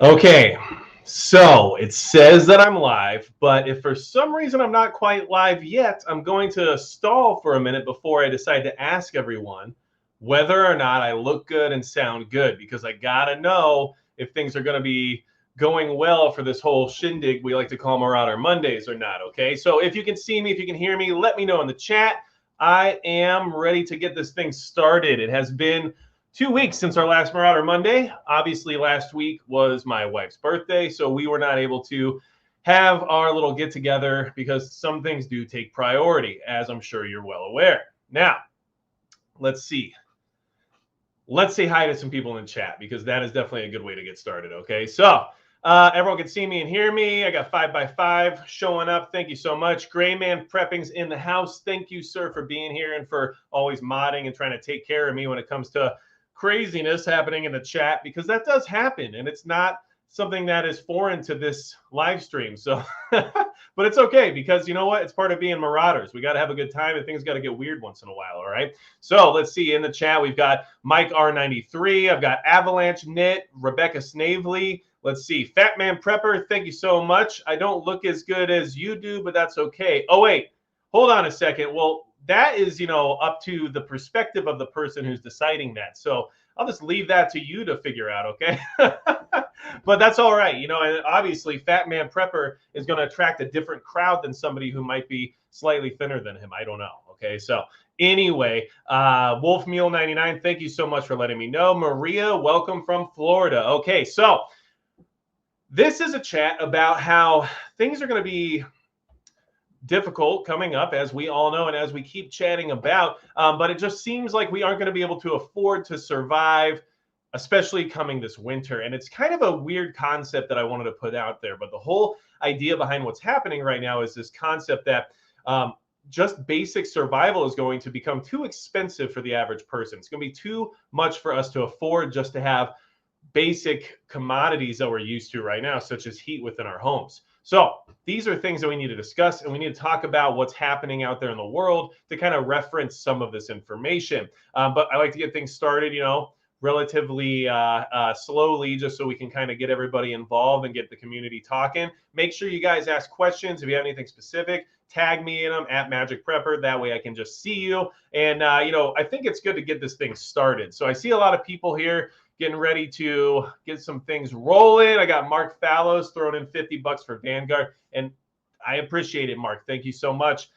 Okay, so it says that I'm live, but if for some reason I'm not quite live yet, I'm going to stall for a minute before I decide to ask everyone whether or not I look good and sound good, because I gotta know if things are going to be going well for this whole shindig we like to call Marauder Mondays or not. Okay, so if you can see me, if you can hear me, let me know in the chat. I am ready to get this thing started. It has been 2 weeks since our last Marauder Monday. Obviously, last week was my wife's birthday, so we were not able to have our little get together because some things do take priority, as I'm sure you're well aware. Now, let's see. Let's say hi to some people in chat, because that is definitely a good way to get started. Okay, so everyone can see me and hear me. I got 5x5 showing up. Thank you so much. Gray Man Prepping's in the house. Thank you, sir, for being here and for always modding and trying to take care of me when it comes to craziness happening in the chat, because that does happen and it's not something that is foreign to this live stream. So, but it's okay, because you know what? It's part of being Marauders. We got to have a good time and things got to get weird once in a while. All right. So let's see in the chat. We've got Mike R93. I've got Avalanche Knit, Rebecca Snavely. Let's see. Fat Man Prepper. Thank you so much. I don't look as good as you do, but that's okay. Oh, wait, hold on a second. Well, that is, up to the perspective of the person who's deciding that. So I'll just leave that to you to figure out, okay? But that's all right. And obviously Fat Man Prepper is going to attract a different crowd than somebody who might be slightly thinner than him. I don't know, okay? So anyway, Wolf Mule 99, thank you so much for letting me know. Maria, welcome from Florida. Okay, so this is a chat about how things are going to be difficult coming up, as we all know, and as we keep chatting about, but it just seems like we aren't going to be able to afford to survive, especially coming this winter. And it's kind of a weird concept that I wanted to put out there, but the whole idea behind what's happening right now is this concept that just basic survival is going to become too expensive for the average person. It's going to be too much for us to afford just to have basic commodities that we're used to right now, such as heat within our homes. So these are things that we need to discuss, and we need to talk about what's happening out there in the world to kind of reference some of this information. But I like to get things started, relatively slowly, just so we can kind of get everybody involved and get the community talking. Make sure you guys ask questions. If you have anything specific, tag me in them at Magic Prepper. That way I can just see you. And, I think it's good to get this thing started. So I see a lot of people here getting ready to get some things rolling. I got Mark Fallows throwing in $50 for Vanguard, and I appreciate it, Mark. Thank you so much.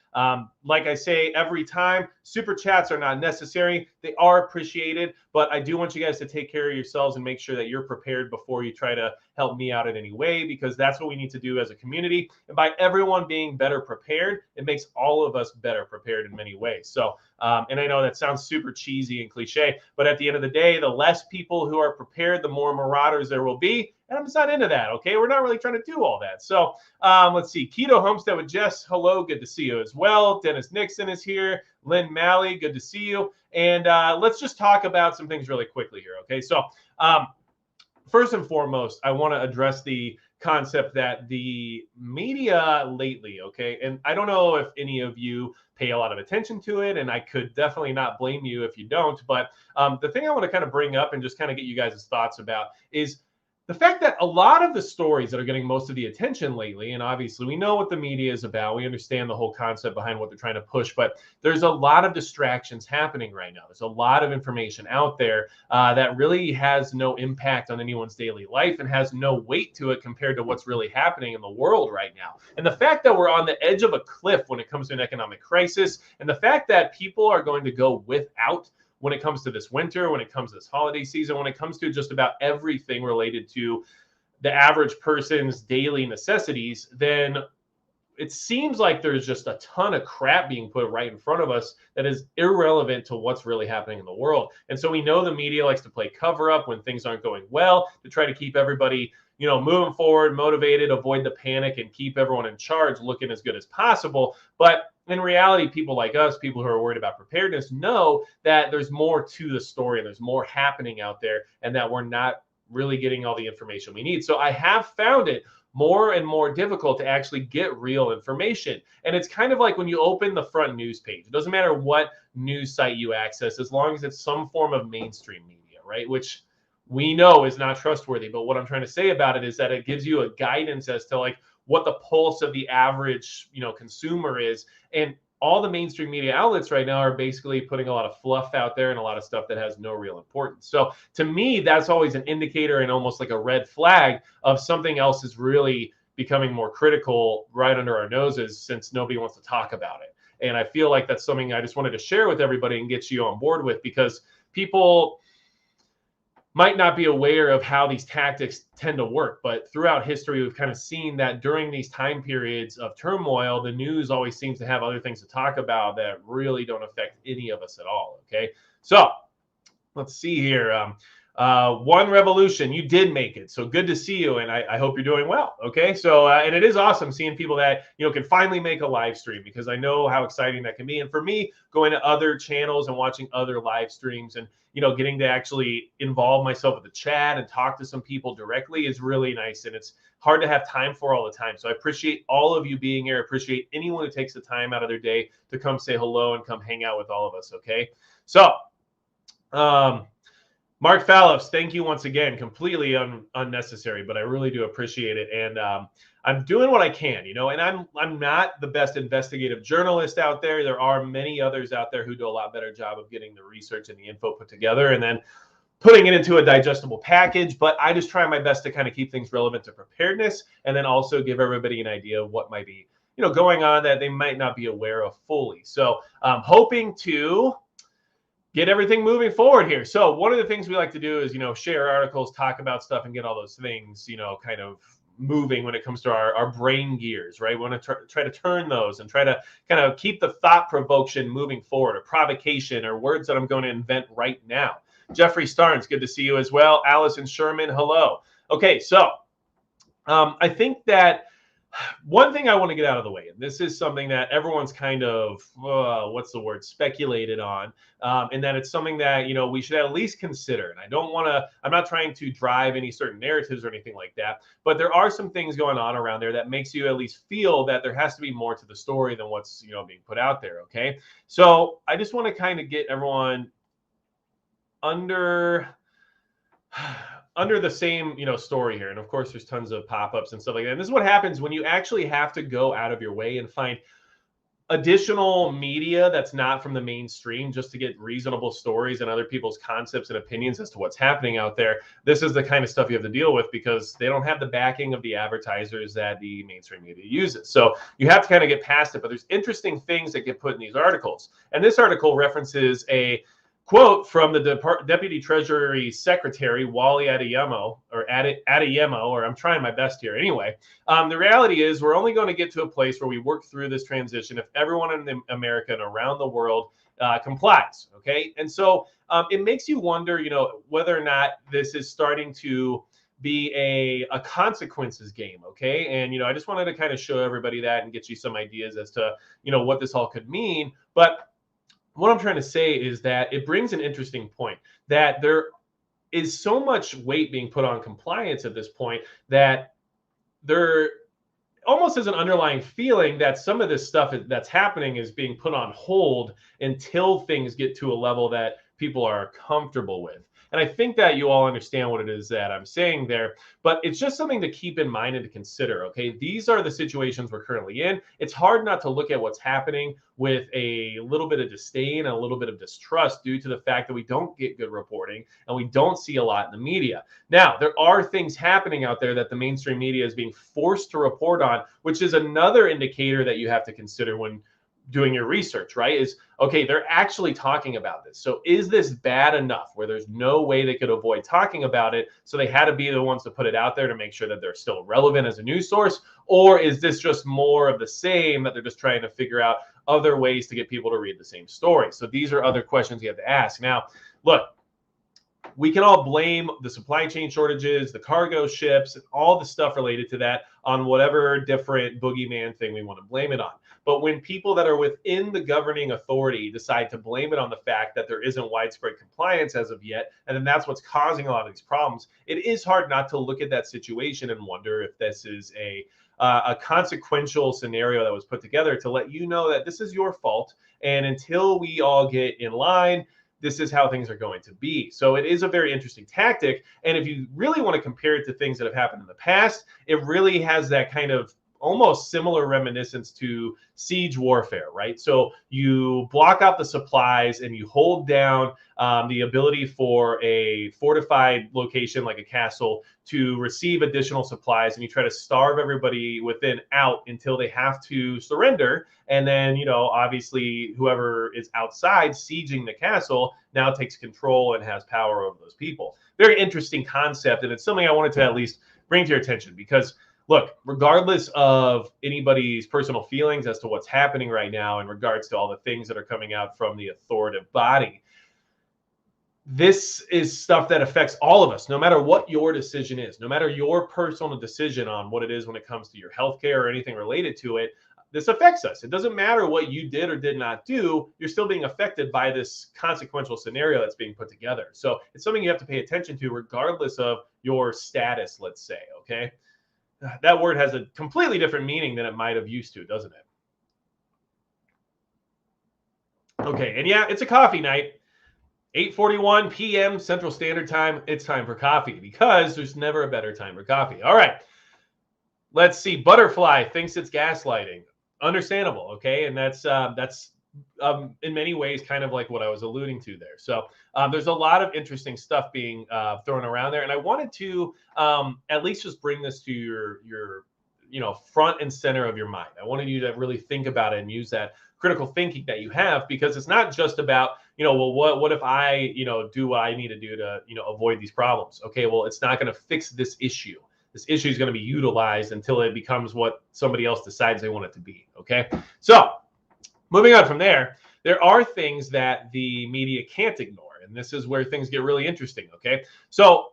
Like I say every time, super chats are not necessary. They are appreciated, but I do want you guys to take care of yourselves and make sure that you're prepared before you try to help me out in any way, because that's what we need to do as a community. And by everyone being better prepared, it makes all of us better prepared in many ways. So, and I know that sounds super cheesy and cliche, but at the end of the day, the less people who are prepared, the more Marauders there will be. And I'm just not into that, okay? We're not really trying to do all that. So let's see. Keto Homestead with Jess, hello, good to see you as well. Dennis Nixon is here. Lynn Malley, good to see you. And let's just talk about some things really quickly here, okay? So first and foremost, I want to address the concept that the media lately, okay, and I don't know if any of you pay a lot of attention to it, and I could definitely not blame you if you don't, but the thing I want to kind of bring up and just kind of get you guys' thoughts about is the fact that a lot of the stories that are getting most of the attention lately, and obviously we know what the media is about, we understand the whole concept behind what they're trying to push, but there's a lot of distractions happening right now. There's a lot of information out there that really has no impact on anyone's daily life and has no weight to it compared to what's really happening in the world right now. And the fact that we're on the edge of a cliff when it comes to an economic crisis, and the fact that people are going to go without when it comes to this winter, when it comes to this holiday season, when it comes to just about everything related to the average person's daily necessities, then it seems like there's just a ton of crap being put right in front of us that is irrelevant to what's really happening in the world. And so we know the media likes to play cover up when things aren't going well to try to keep everybody, moving forward, motivated, avoid the panic, and keep everyone in charge looking as good as possible. But in reality, people like us, people who are worried about preparedness, know that there's more to the story and there's more happening out there, and that we're not really getting all the information we need. So I have found it more and more difficult to actually get real information. And it's kind of like when you open the front news page. It doesn't matter what news site you access, as long as it's some form of mainstream media, right? Which we know is not trustworthy. But what I'm trying to say about it is that it gives you a guidance as to like what the pulse of the average, consumer is. And all the mainstream media outlets right now are basically putting a lot of fluff out there and a lot of stuff that has no real importance. So to me, that's always an indicator and almost like a red flag of something else is really becoming more critical right under our noses, since nobody wants to talk about it. And I feel like that's something I just wanted to share with everybody and get you on board with, because people might not be aware of how these tactics tend to work. But throughout history, we've kind of seen that during these time periods of turmoil, the news always seems to have other things to talk about that really don't affect any of us at all. Okay. So let's see here. One Revolution, you did make it. So good to see you. And I hope you're doing well. Okay. So, and it is awesome seeing people that, can finally make a live stream, because I know how exciting that can be. And for me, going to other channels and watching other live streams and, getting to actually involve myself with the chat and talk to some people directly is really nice. And it's hard to have time for all the time. So I appreciate all of you being here. I appreciate anyone who takes the time out of their day to come say hello and come hang out with all of us. Okay. So, Mark Fallops, thank you once again. Completely unnecessary, but I really do appreciate it. And I'm doing what I can, and I'm not the best investigative journalist out there. There are many others out there who do a lot better job of getting the research and the info put together and then putting it into a digestible package. But I just try my best to kind of keep things relevant to preparedness, and then also give everybody an idea of what might be, going on that they might not be aware of fully. So I'm hoping to get everything moving forward here. So one of the things we like to do is, share articles, talk about stuff, and get all those things, kind of moving when it comes to our brain gears, right? We want to try to turn those and try to kind of keep the thought provocation moving forward, or provocation, or words that I'm going to invent right now. Jeffrey Starnes, good to see you as well. Allison Sherman, hello. Okay, so I think that one thing I want to get out of the way, and this is something that everyone's kind of, speculated on, and that it's something that, we should at least consider. And I'm not trying to drive any certain narratives or anything like that, but there are some things going on around there that makes you at least feel that there has to be more to the story than what's, being put out there. Okay. So I just want to kind of get everyone under the same, story here. And of course, there's tons of pop-ups and stuff like that. And this is what happens when you actually have to go out of your way and find additional media that's not from the mainstream just to get reasonable stories and other people's concepts and opinions as to what's happening out there. This is the kind of stuff you have to deal with, because they don't have the backing of the advertisers that the mainstream media uses. So you have to kind of get past it. But there's interesting things that get put in these articles. And this article references a quote from the Deputy Treasury Secretary, Wally Adeyemo, or I'm trying my best here. Anyway, the reality is we're only going to get to a place where we work through this transition if everyone in America and around the world complies. Okay. And so it makes you wonder, whether or not this is starting to be a consequences game. Okay. And, I just wanted to kind of show everybody that and get you some ideas as to, what this all could mean. But what I'm trying to say is that it brings an interesting point, that there is so much weight being put on compliance at this point that there almost is an underlying feeling that some of this stuff that's happening is being put on hold until things get to a level that people are comfortable with. And I think that you all understand what it is that I'm saying there, but it's just something to keep in mind and to consider. Okay, these are the situations we're currently in. It's hard not to look at what's happening with a little bit of disdain and a little bit of distrust due to the fact that we don't get good reporting and we don't see a lot in the media. Now, there are things happening out there that the mainstream media is being forced to report on, which is another indicator that you have to consider when doing your research, right? Is, okay, they're actually talking about this. So is this bad enough where there's no way they could avoid talking about it, so they had to be the ones to put it out there to make sure that they're still relevant as a news source? Or is this just more of the same, that they're just trying to figure out other ways to get people to read the same story? So these are other questions you have to ask. Now, look, we can all blame the supply chain shortages, the cargo ships, and all the stuff related to that on whatever different boogeyman thing we want to blame it on. But when people that are within the governing authority decide to blame it on the fact that there isn't widespread compliance as of yet, and then that's what's causing a lot of these problems, it is hard not to look at that situation and wonder if this is a consequential scenario that was put together to let you know that this is your fault. And until we all get in line, this is how things are going to be. So it is a very interesting tactic. And if you really want to compare it to things that have happened in the past, it really has that kind of almost similar reminiscence to siege warfare, right? So you block out the supplies and you hold down the ability for a fortified location like a castle to receive additional supplies, and you try to starve everybody within out until they have to surrender. And then, obviously whoever is outside sieging the castle now takes control and has power over those people. Very interesting concept, and it's something I wanted to at least bring to your attention because look, regardless of anybody's personal feelings as to what's happening right now in regards to all the things that are coming out from the authoritative body, this is stuff that affects all of us, no matter what your decision is, no matter your personal decision on what it is when it comes to your healthcare or anything related to it. This affects us. It doesn't matter what you did or did not do. You're still being affected by this consequential scenario that's being put together. So it's something you have to pay attention to regardless of your status, let's say, okay? That word has a completely different meaning than it might have used to, doesn't it? Okay, and yeah, it's a coffee night. 8:41 p.m. Central Standard Time. It's time for coffee because there's never a better time for coffee. All right, let's see. Butterfly thinks it's gaslighting. Understandable, okay? And that's in many ways kind of like what I was alluding to there. So there's a lot of interesting stuff being thrown around there, and I wanted to at least just bring this to your front and center of your mind. I wanted you to really think about it and use that critical thinking that you have, because it's not just about well, what if I do what I need to do to avoid these problems. Okay, well, it's not going to fix this issue. This issue is going to be utilized until it becomes what somebody else decides they want it to be. Okay, so moving on from there, there are things that the media can't ignore, and this is where things get really interesting, okay? So,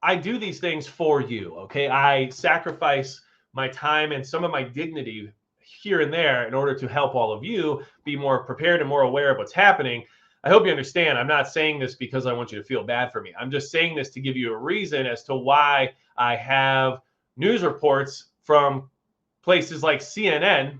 I do these things for you, okay? I sacrifice my time and some of my dignity here and there in order to help all of you be more prepared and more aware of what's happening. I hope you understand. I'm not saying this because I want you to feel bad for me. I'm just saying this to give you a reason as to why I have news reports from places like CNN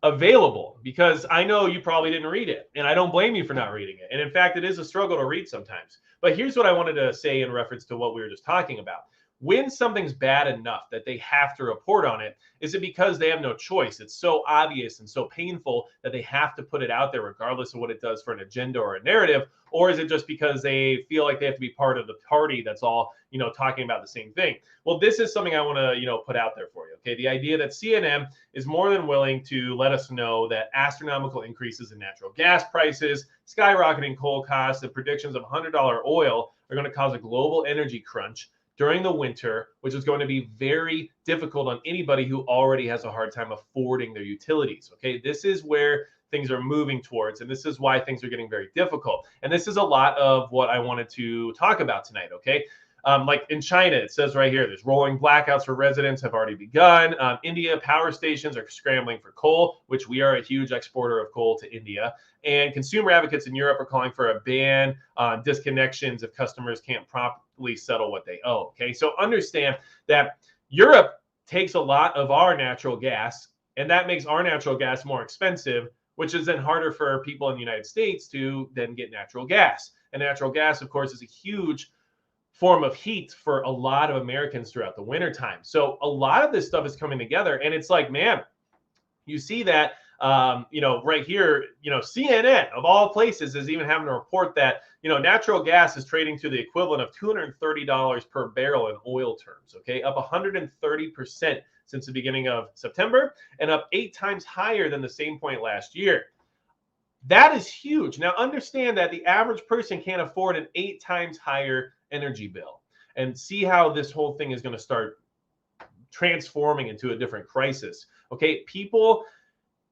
available, because I know you probably didn't read it, and I don't blame you for not reading it. And in fact, it is a struggle to read sometimes. But here's what I wanted to say in reference to what we were just talking about. When something's bad enough that they have to report on it, is it because they have no choice? It's so obvious and so painful that they have to put it out there regardless of what it does for an agenda or a narrative? Or is it just because they feel like they have to be part of the party that's all, talking about the same thing? Well, this is something I want to, put out there for you. Okay. The idea that CNN is more than willing to let us know that astronomical increases in natural gas prices, skyrocketing coal costs, and predictions of $100 oil are going to cause a global energy crunch during the winter, which is going to be very difficult on anybody who already has a hard time affording their utilities. Okay, this is where things are moving towards, and this is why things are getting very difficult. And this is a lot of what I wanted to talk about tonight. Okay, like in China, it says right here, there's rolling blackouts for residents have already begun. India power stations are scrambling for coal, which we are a huge exporter of coal to India. And consumer advocates in Europe are calling for a ban on disconnections if customers can't properly settle what they owe. Okay, so understand that Europe takes a lot of our natural gas, and that makes our natural gas more expensive, which is then harder for people in the United States to then get natural gas. And natural gas, of course, is a huge form of heat for a lot of Americans throughout the wintertime. So a lot of this stuff is coming together, and it's like, man, you see that right here, CNN of all places is even having to report that, natural gas is trading to the equivalent of $230 per barrel in oil terms, okay, up 130% since the beginning of September, and up 8 times higher than the same point last year. That is huge. Now, understand that the average person can't afford an 8 times higher energy bill, and see how this whole thing is going to start transforming into a different crisis. Okay, people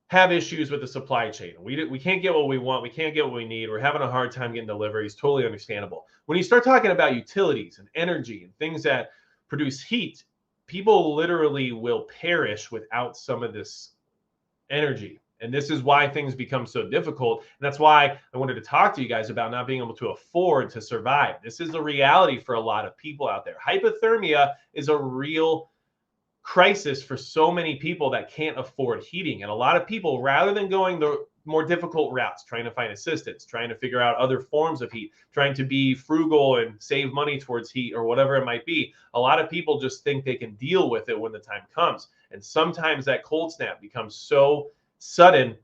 have issues with the supply chain. We can't get what we want. We can't get what we need. We're having a hard time getting deliveries. Totally understandable. When you start talking about utilities and energy and things that produce heat, people literally will perish without some of this energy. And this is why things become so difficult. And that's why I wanted to talk to you guys about not being able to afford to survive. This is a reality for a lot of people out there. Hypothermia is a real crisis for so many people that can't afford heating. And a lot of people, rather than going the more difficult routes, trying to find assistance, trying to figure out other forms of heat, trying to be frugal and save money towards heat or whatever it might be. A lot of people just think they can deal with it when the time comes. And sometimes that cold snap becomes so sudden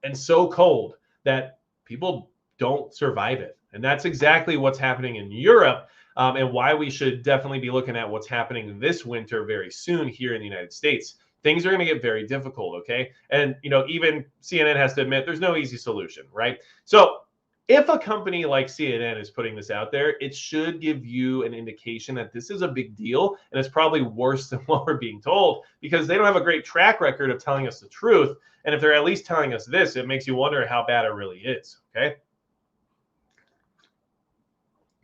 and so cold that people don't survive it. And that's exactly what's happening in Europe, and why we should definitely be looking at what's happening this winter very soon here in the United States. Things are going to get very difficult, okay? And, even CNN has to admit there's no easy solution, right? So if a company like CNN is putting this out there, it should give you an indication that this is a big deal, and it's probably worse than what we're being told, because they don't have a great track record of telling us the truth. And if they're at least telling us this, it makes you wonder how bad it really is, okay?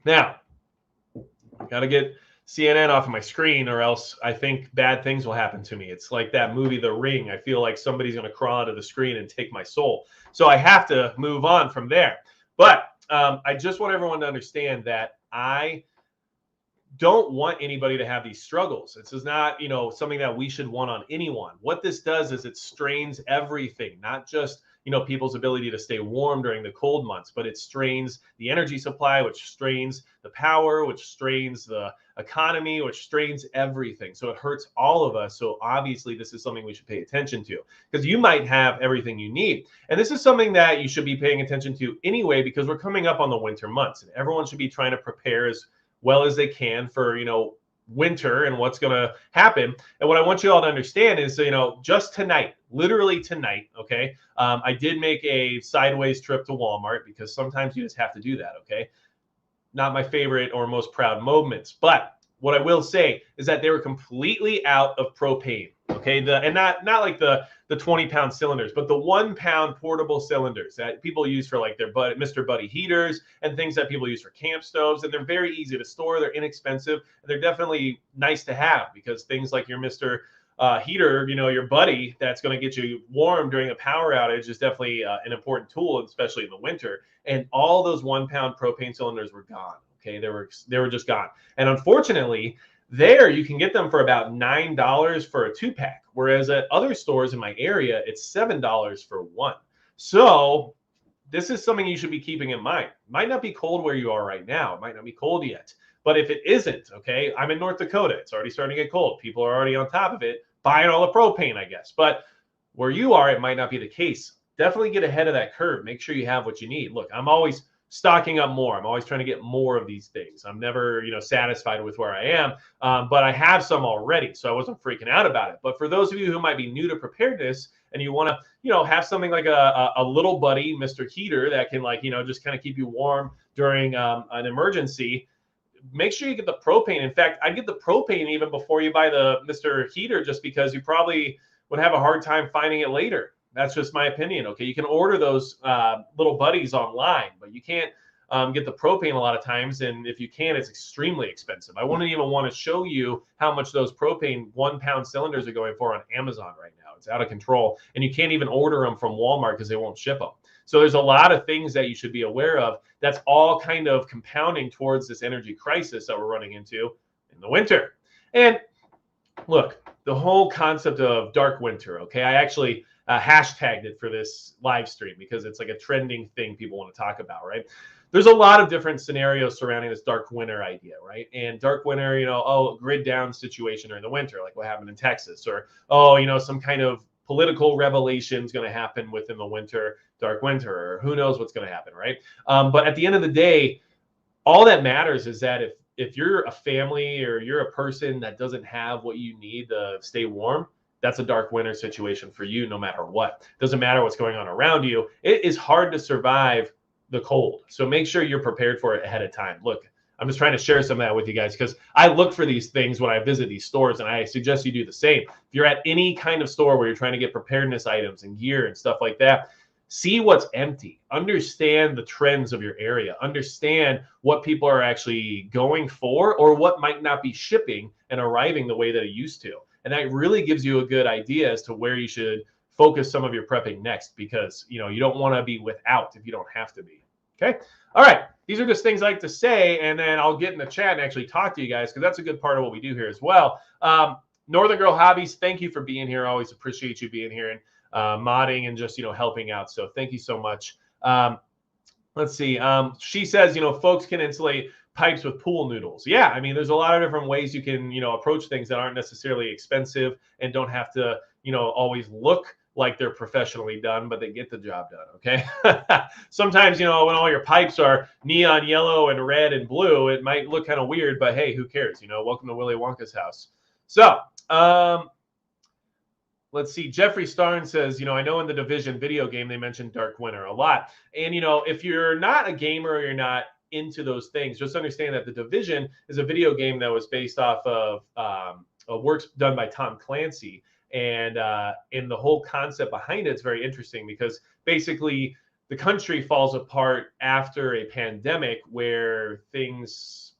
Now, got to get CNN off of my screen, or else I think bad things will happen to me. It's like that movie, The Ring. I feel like somebody's going to crawl out of the screen and take my soul. So I have to move on from there. But I just want everyone to understand that I don't want anybody to have these struggles. This is not, something that we should want on anyone. What this does is it strains everything, not just, people's ability to stay warm during the cold months, but it strains the energy supply, which strains the power, which strains the economy, which strains everything. So it hurts all of us. So obviously this is something we should pay attention to, because you might have everything you need. And this is something that you should be paying attention to anyway, because we're coming up on the winter months, and everyone should be trying to prepare as well as they can for, winter and what's going to happen. And what I want you all to understand is, just tonight, literally tonight, okay, I did make a sideways trip to Walmart, because sometimes you just have to do that, okay? Not my favorite or most proud moments, but what I will say is that they were completely out of propane, okay? And not like the 20-pound cylinders, but the 1-pound portable cylinders that people use for like their Mr. Buddy heaters and things that people use for camp stoves. And they're very easy to store. They're inexpensive. And they're definitely nice to have, because things like your Mr. Heater, your buddy that's going to get you warm during a power outage is definitely an important tool, especially in the winter. And all those 1-pound propane cylinders were gone. Okay, they were just gone. And unfortunately, there you can get them for about $9 for a 2-pack, whereas at other stores in my area, it's $7 for one. So this is something you should be keeping in mind. It might not be cold where you are right now. It might not be cold yet. But if it isn't, okay, I'm in North Dakota. It's already starting to get cold. People are already on top of it, buying all the propane, I guess. But where you are, it might not be the case. Definitely get ahead of that curve. Make sure you have what you need. Look, I'm always stocking up more. I'm always trying to get more of these things. I'm never, satisfied with where I am, but I have some already, so I wasn't freaking out about it. But for those of you who might be new to preparedness and you want to, have something like a little buddy, Mr. Heater, that can just kind of keep you warm during an emergency, make sure you get the propane. In fact, I'd get the propane even before you buy the Mr. Heater, just because you probably would have a hard time finding it later. That's just my opinion. Okay, you can order those little buddies online, but you can't get the propane a lot of times. And if you can, it's extremely expensive. I wouldn't even want to show you how much those propane 1-pound cylinders are going for on Amazon right now. It's out of control. And you can't even order them from Walmart because they won't ship them. So there's a lot of things that you should be aware of. That's all kind of compounding towards this energy crisis that we're running into in the winter. And look, the whole concept of dark winter, okay, I actually hashtagged it for this live stream because it's like a trending thing people want to talk about, right? There's a lot of different scenarios surrounding this dark winter idea, right? And dark winter, grid down situation during the winter, like what happened in Texas, or, some kind of political revelation is going to happen within the winter, dark winter, or who knows what's going to happen, right? But at the end of the day, all that matters is that if you're a family or you're a person that doesn't have what you need to stay warm, that's a dark winter situation for you no matter what. Doesn't matter what's going on around you. It is hard to survive the cold. So make sure you're prepared for it ahead of time. Look, I'm just trying to share some of that with you guys because I look for these things when I visit these stores, and I suggest you do the same. If you're at any kind of store where you're trying to get preparedness items and gear and stuff like that, see what's empty. Understand the trends of your area. Understand what people are actually going for or what might not be shipping and arriving the way that it used to. And that really gives you a good idea as to where you should focus some of your prepping next, because you don't want to be without if you don't have to be. Okay. All right. These are just things I like to say, and then I'll get in the chat and actually talk to you guys, because that's a good part of what we do here as well. Northern Girl Hobbies, thank you for being here. I always appreciate you being here. And modding and just, helping out. So thank you so much. Let's see. She says, folks can insulate pipes with pool noodles. Yeah, I mean, there's a lot of different ways you can, approach things that aren't necessarily expensive and don't have to, always look like they're professionally done, but they get the job done. Okay. Sometimes, when all your pipes are neon yellow and red and blue, it might look kind of weird, but hey, who cares? Welcome to Willy Wonka's house. So, let's see. Jeffrey Starn says, I know in the Division video game, they mentioned Dark Winter a lot. And, if you're not a gamer or you're not into those things, just understand that the Division is a video game that was based off of works done by Tom Clancy. And in the whole concept behind it, it's very interesting because basically the country falls apart after a pandemic where things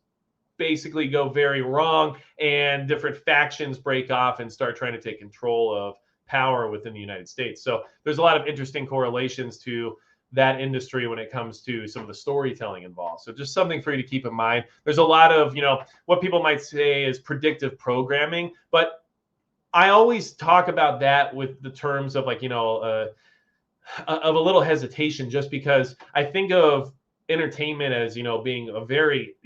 basically go very wrong and different factions break off and start trying to take control of power within the United States. So there's a lot of interesting correlations to that industry when it comes to some of the storytelling involved. So just something for you to keep in mind. There's a lot of, what people might say is predictive programming, but I always talk about that with the terms of like, of a little hesitation, just because I think of entertainment as, being a very,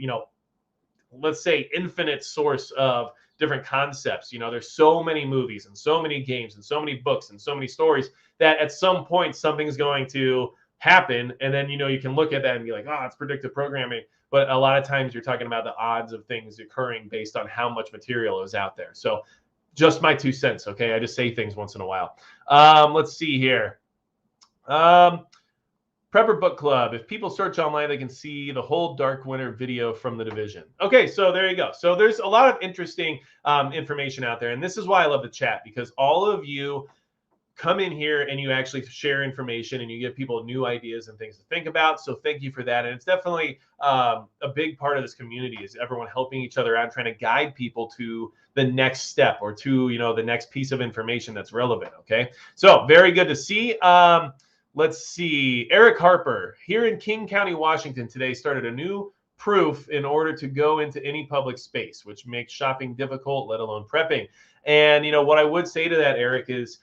let's say infinite source of different concepts. There's so many movies and so many games and so many books and so many stories that at some point something's going to happen. And then, you can look at that and be like, oh, it's predictive programming. But a lot of times you're talking about the odds of things occurring based on how much material is out there. So just my 2 cents. Okay. I just say things once in a while. Let's see here. Prepper Book Club. If people search online, they can see the whole Dark Winter video from the Division. Okay, so there you go. So there's a lot of interesting information out there. And this is why I love the chat, because all of you come in here and you actually share information and you give people new ideas and things to think about. So thank you for that. And it's definitely a big part of this community is everyone helping each other out, trying to guide people to the next step or to, the next piece of information that's relevant. Okay, so very good to see. Let's see. Eric Harper here in King County, Washington today started a new proof in order to go into any public space, which makes shopping difficult, let alone prepping. And, what I would say to that, Eric, is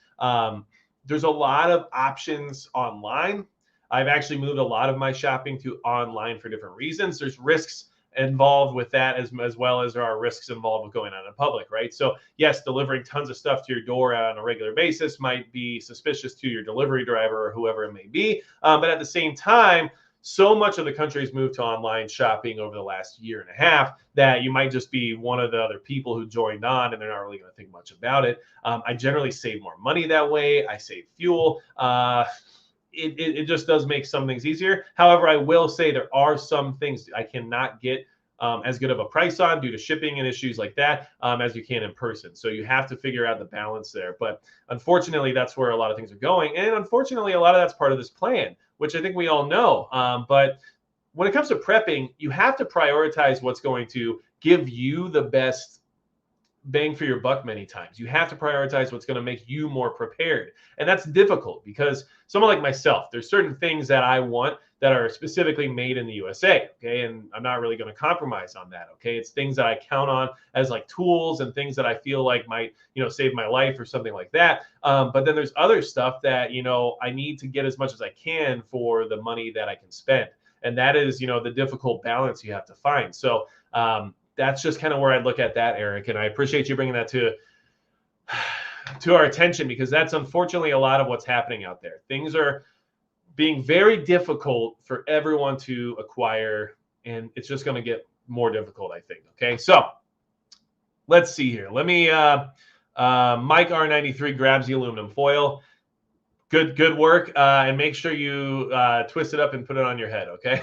there's a lot of options online. I've actually moved a lot of my shopping to online for different reasons. There's risks involved with that as well as there are risks involved with going out in public, right? So yes, delivering tons of stuff to your door on a regular basis might be suspicious to your delivery driver or whoever it may be. But at the same time, so much of the country has moved to online shopping over the last year and a half that you might just be one of the other people who joined on and they're not really going to think much about it. I generally save more money that way. I save fuel. It just does make some things easier. However, I will say there are some things I cannot get as good of a price on due to shipping and issues like that as you can in person. So you have to figure out the balance there. But unfortunately, that's where a lot of things are going. And unfortunately, a lot of that's part of this plan, which I think we all know. But when it comes to prepping, you have to prioritize what's going to give you the best bang for your buck many times. You have to prioritize what's going to make you more prepared. And that's difficult because someone like myself, there's certain things that I want that are specifically made in the USA. Okay. And I'm not really going to compromise on that. Okay. It's things that I count on as like tools and things that I feel like might, save my life or something like that. But then there's other stuff that, I need to get as much as I can for the money that I can spend. And that is, the difficult balance you have to find. So, that's just kind of where I look at that, Eric. And I appreciate you bringing that to our attention because that's unfortunately a lot of what's happening out there. Things are being very difficult for everyone to acquire, and it's just going to get more difficult, I think. Okay, so let's see here. Let me, Mike R93 grabs the aluminum foil. Good work. And make sure you twist it up and put it on your head, okay?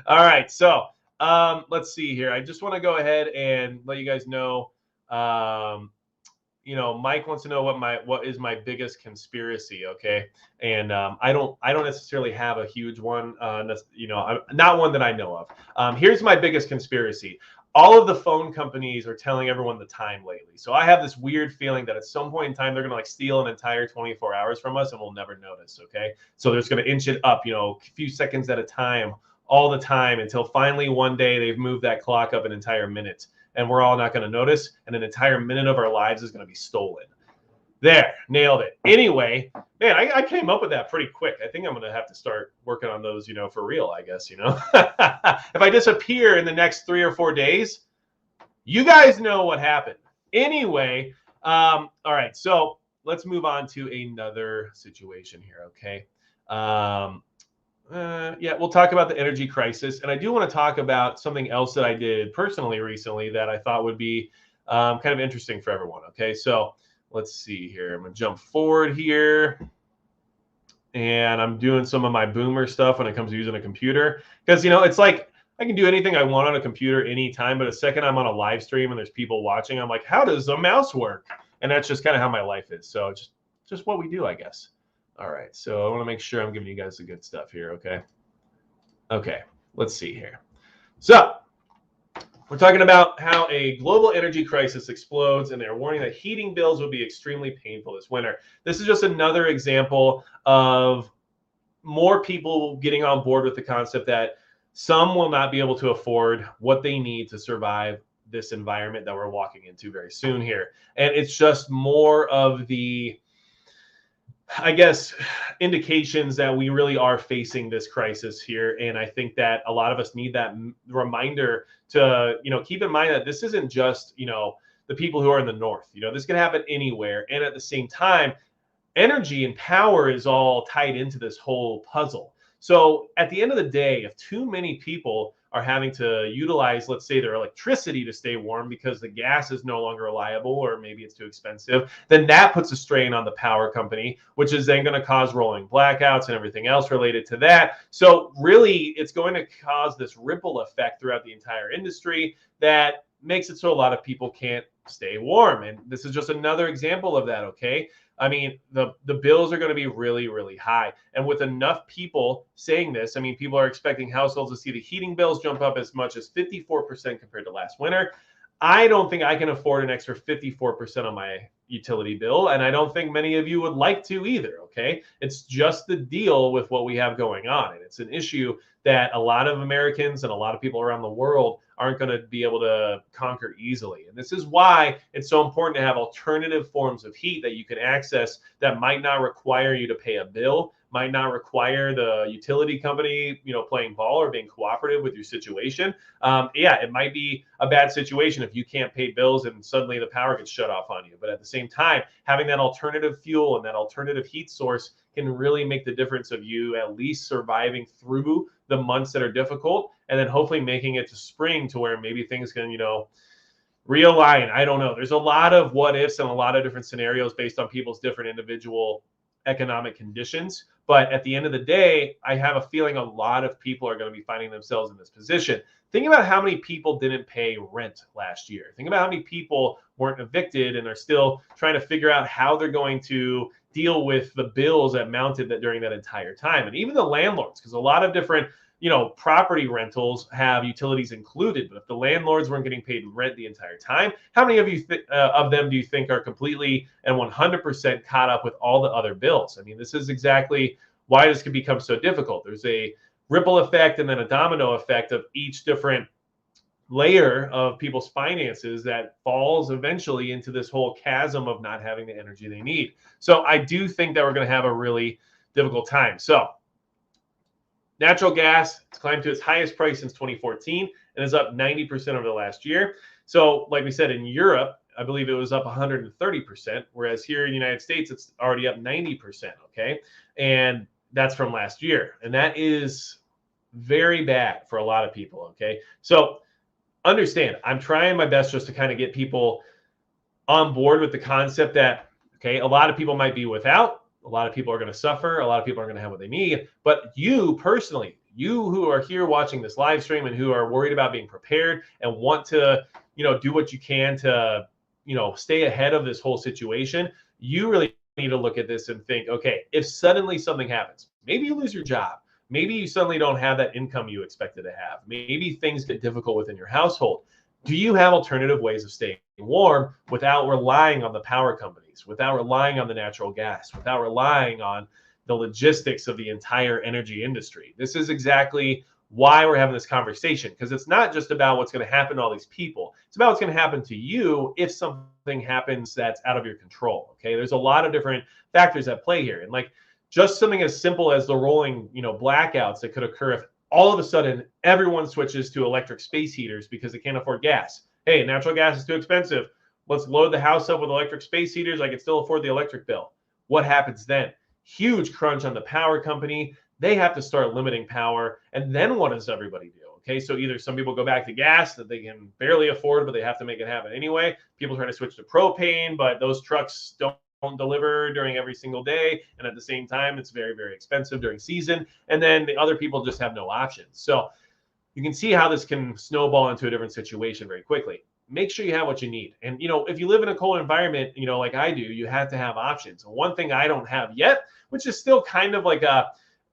All right, so let's see here. I just want to go ahead and let you guys know, Mike wants to know what is my biggest conspiracy. Okay. And, I don't necessarily have a huge one, not one that I know of. Here's my biggest conspiracy. All of the phone companies are telling everyone the time lately. So I have this weird feeling that at some point in time, they're going to like steal an entire 24 hours from us and we'll never notice. Okay. So they're just going to inch it up, a few seconds at a time, all the time until finally one day they've moved that clock up an entire minute and we're all not going to notice. And an entire minute of our lives is going to be stolen. There, nailed it. Anyway, man, I came up with that pretty quick. I think I'm going to have to start working on those, for real, I guess, If I disappear in the next 3 or 4 days, you guys know what happened. Anyway, all right, so let's move on to another situation here, okay? Yeah, we'll talk about the energy crisis. And I do want to talk about something else that I did personally recently that I thought would be kind of interesting for everyone, okay? So let's see here. I'm going to jump forward here. And I'm doing some of my boomer stuff when it comes to using a computer. Because, it's like I can do anything I want on a computer anytime. But the second I'm on a live stream and there's people watching, I'm like, how does a mouse work? And that's just kind of how my life is. So just what we do, I guess. All right, so I want to make sure I'm giving you guys the good stuff here, okay? Okay, let's see here. So we're talking about how a global energy crisis explodes, and they're warning that heating bills will be extremely painful this winter. This is just another example of more people getting on board with the concept that some will not be able to afford what they need to survive this environment that we're walking into very soon here. And it's just more of the, I guess, indications that we really are facing this crisis here. And I think that a lot of us need that reminder to, keep in mind that this isn't just, the people who are in the north. This can happen anywhere. And at the same time, energy and power is all tied into this whole puzzle. So at the end of the day, if too many people are having to utilize, let's say, their electricity to stay warm because the gas is no longer reliable or maybe it's too expensive, then that puts a strain on the power company, which is then going to cause rolling blackouts and everything else related to that. So really, it's going to cause this ripple effect throughout the entire industry that makes it so a lot of people can't stay warm. And this is just another example of that, okay? I mean, the bills are going to be really, really high. And with enough people saying this, I mean, people are expecting households to see the heating bills jump up as much as 54% compared to last winter. I don't think I can afford an extra 54% on my utility bill, and I don't think many of you would like to either, okay? It's just the deal with what we have going on, and it's an issue that a lot of Americans and a lot of people around the world aren't going to be able to conquer easily. And this is why it's so important to have alternative forms of heat that you can access that might not require you to pay a bill, might not require the utility company, playing ball or being cooperative with your situation. Yeah, it might be a bad situation if you can't pay bills and suddenly the power gets shut off on you. But at the same time, having that alternative fuel and that alternative heat source can really make the difference of you at least surviving through the months that are difficult, and then hopefully making it to spring to where maybe things can, realign. I don't know. There's a lot of what ifs and a lot of different scenarios based on people's different individual economic conditions. But at the end of the day, I have a feeling a lot of people are going to be finding themselves in this position. Think about how many people didn't pay rent last year. Think about how many people weren't evicted and are still trying to figure out how they're going to deal with the bills that mounted that during that entire time. And even the landlords, because a lot of different property rentals have utilities included, but if the landlords weren't getting paid rent the entire time, how many of you of them do you think are completely and 100% caught up with all the other bills? I mean, this is exactly why this can become so difficult. There's a ripple effect and then a domino effect of each different layer of people's finances that falls eventually into this whole chasm of not having the energy they need. So I do think that we're going to have a really difficult time. So natural gas, it's climbed to its highest price since 2014 and is up 90% over the last year. So like we said, in Europe, I believe it was up 130%, whereas here in the United States, it's already up 90%, okay? And that's from last year. And that is very bad for a lot of people, okay? So understand, I'm trying my best just to kind of get people on board with the concept that, okay, a lot of people might be without, a lot of people are going to suffer, a lot of people aren't going to have what they need, but you personally, you who are here watching this live stream and who are worried about being prepared and want to, do what you can to, stay ahead of this whole situation, you really need to look at this and think, okay, if suddenly something happens, maybe you lose your job, maybe you suddenly don't have that income you expected to have, maybe things get difficult within your household. Do you have alternative ways of staying warm without relying on the power companies, without relying on the natural gas, without relying on the logistics of the entire energy industry? This is exactly why we're having this conversation, because it's not just about what's going to happen to all these people. It's about what's going to happen to you if something happens that's out of your control. Okay, there's a lot of different factors at play here, and like just something as simple as the rolling, blackouts that could occur if all of a sudden everyone switches to electric space heaters because they can't afford gas. Hey, natural gas is too expensive. Let's load the house up with electric space heaters. I can still afford the electric bill. What happens then? Huge crunch on the power company. They have to start limiting power. And then what does everybody do? Okay, so either some people go back to gas that they can barely afford, but they have to make it happen anyway. People try to switch to propane, but those trucks don't deliver during every single day. And at the same time, it's very, very expensive during season. And then the other people just have no options. So you can see how this can snowball into a different situation very quickly. Make sure you have what you need. And, if you live in a cold environment, like I do, you have to have options. And one thing I don't have yet, which is still kind of like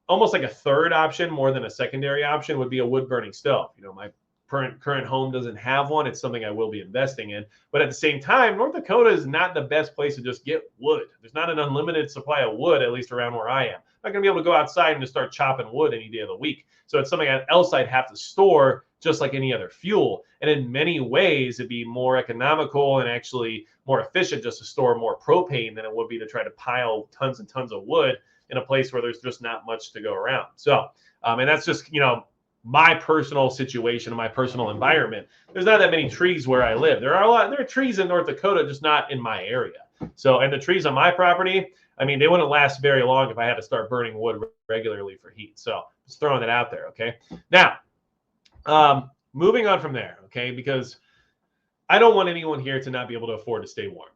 almost like a third option more than a secondary option, would be a wood burning stove. My current home doesn't have one. It's something I will be investing in. But at the same time, North Dakota is not the best place to just get wood. There's not an unlimited supply of wood, at least around where I am. I'm not going to be able to go outside and just start chopping wood any day of the week. So it's something else I'd have to store just like any other fuel. And in many ways, it'd be more economical and actually more efficient just to store more propane than it would be to try to pile tons and tons of wood in a place where there's just not much to go around. So, and that's just, my personal situation, my personal environment. There's not that many trees where I live. There are trees in North Dakota, just not in my area. So, and the trees on my property, I mean, they wouldn't last very long if I had to start burning wood regularly for heat. So just throwing that out there. Okay. Now, moving on from there. Okay. Because I don't want anyone here to not be able to afford to stay warm.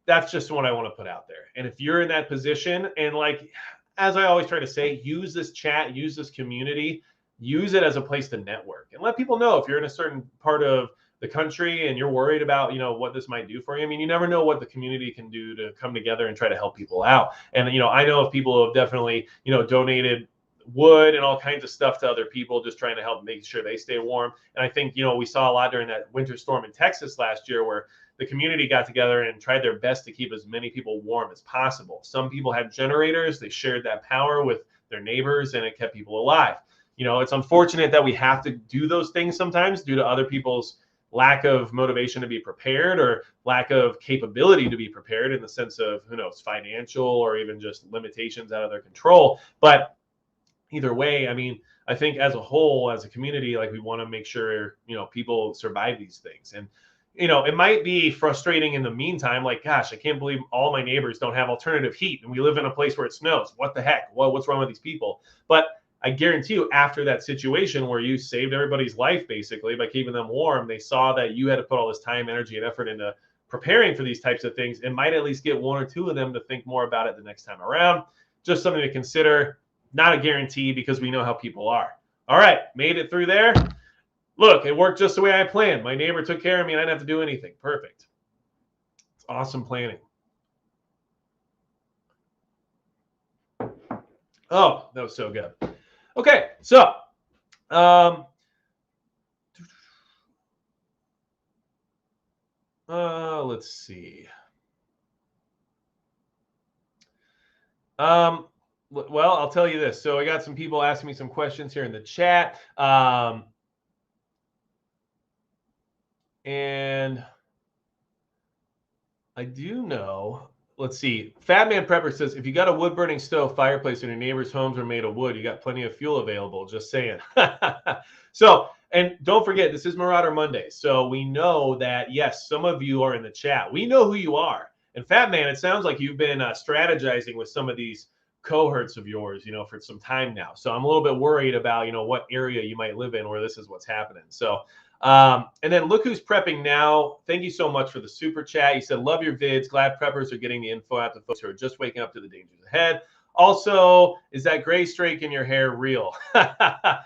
That's just what I want to put out there. And if you're in that position, and like, as I always try to say, use this chat, use this community, use it as a place to network, and let people know if you're in a certain part of the country and you're worried about, what this might do for you. I mean, you never know what the community can do to come together and try to help people out. And, I know of people who have definitely, donated wood and all kinds of stuff to other people, just trying to help make sure they stay warm. And I think, we saw a lot during that winter storm in Texas last year where the community got together and tried their best to keep as many people warm as possible. Some people had generators. They shared that power with their neighbors, and it kept people alive. It's unfortunate that we have to do those things sometimes due to other people's lack of motivation to be prepared or lack of capability to be prepared, in the sense of, who knows, financial or even just limitations out of their control. But either way, I mean, I think as a whole, as a community, like, we want to make sure, people survive these things. And, it might be frustrating in the meantime, like, gosh, I can't believe all my neighbors don't have alternative heat and we live in a place where it snows. What the heck? What's wrong with these people? But I guarantee you, after that situation where you saved everybody's life basically by keeping them warm, they saw that you had to put all this time, energy, and effort into preparing for these types of things. It might at least get one or two of them to think more about it the next time around. Just something to consider. Not a guarantee, because we know how people are. All right, made it through there. Look, it worked just the way I planned. My neighbor took care of me and I didn't have to do anything. Perfect. It's awesome planning. Oh, that was so good. Okay, so let's see. Well, I'll tell you this. So I got some people asking me some questions here in the chat. And I do know, let's see. Fat Man Prepper says, if you got a wood burning stove, fireplace, and your neighbor's homes are made of wood, you got plenty of fuel available. Just saying. So, and don't forget, this is Marauder Monday. So we know that, yes, some of you are in the chat. We know who you are. And Fat Man, it sounds like you've been strategizing with some of these cohorts of yours, for some time now. So I'm a little bit worried about, what area you might live in where this is what's happening. So, and then look who's prepping now. Thank you so much for the super chat. You said, love your vids. Glad preppers are getting the info out to folks who are just waking up to the dangers ahead. Also, is that gray streak in your hair real? The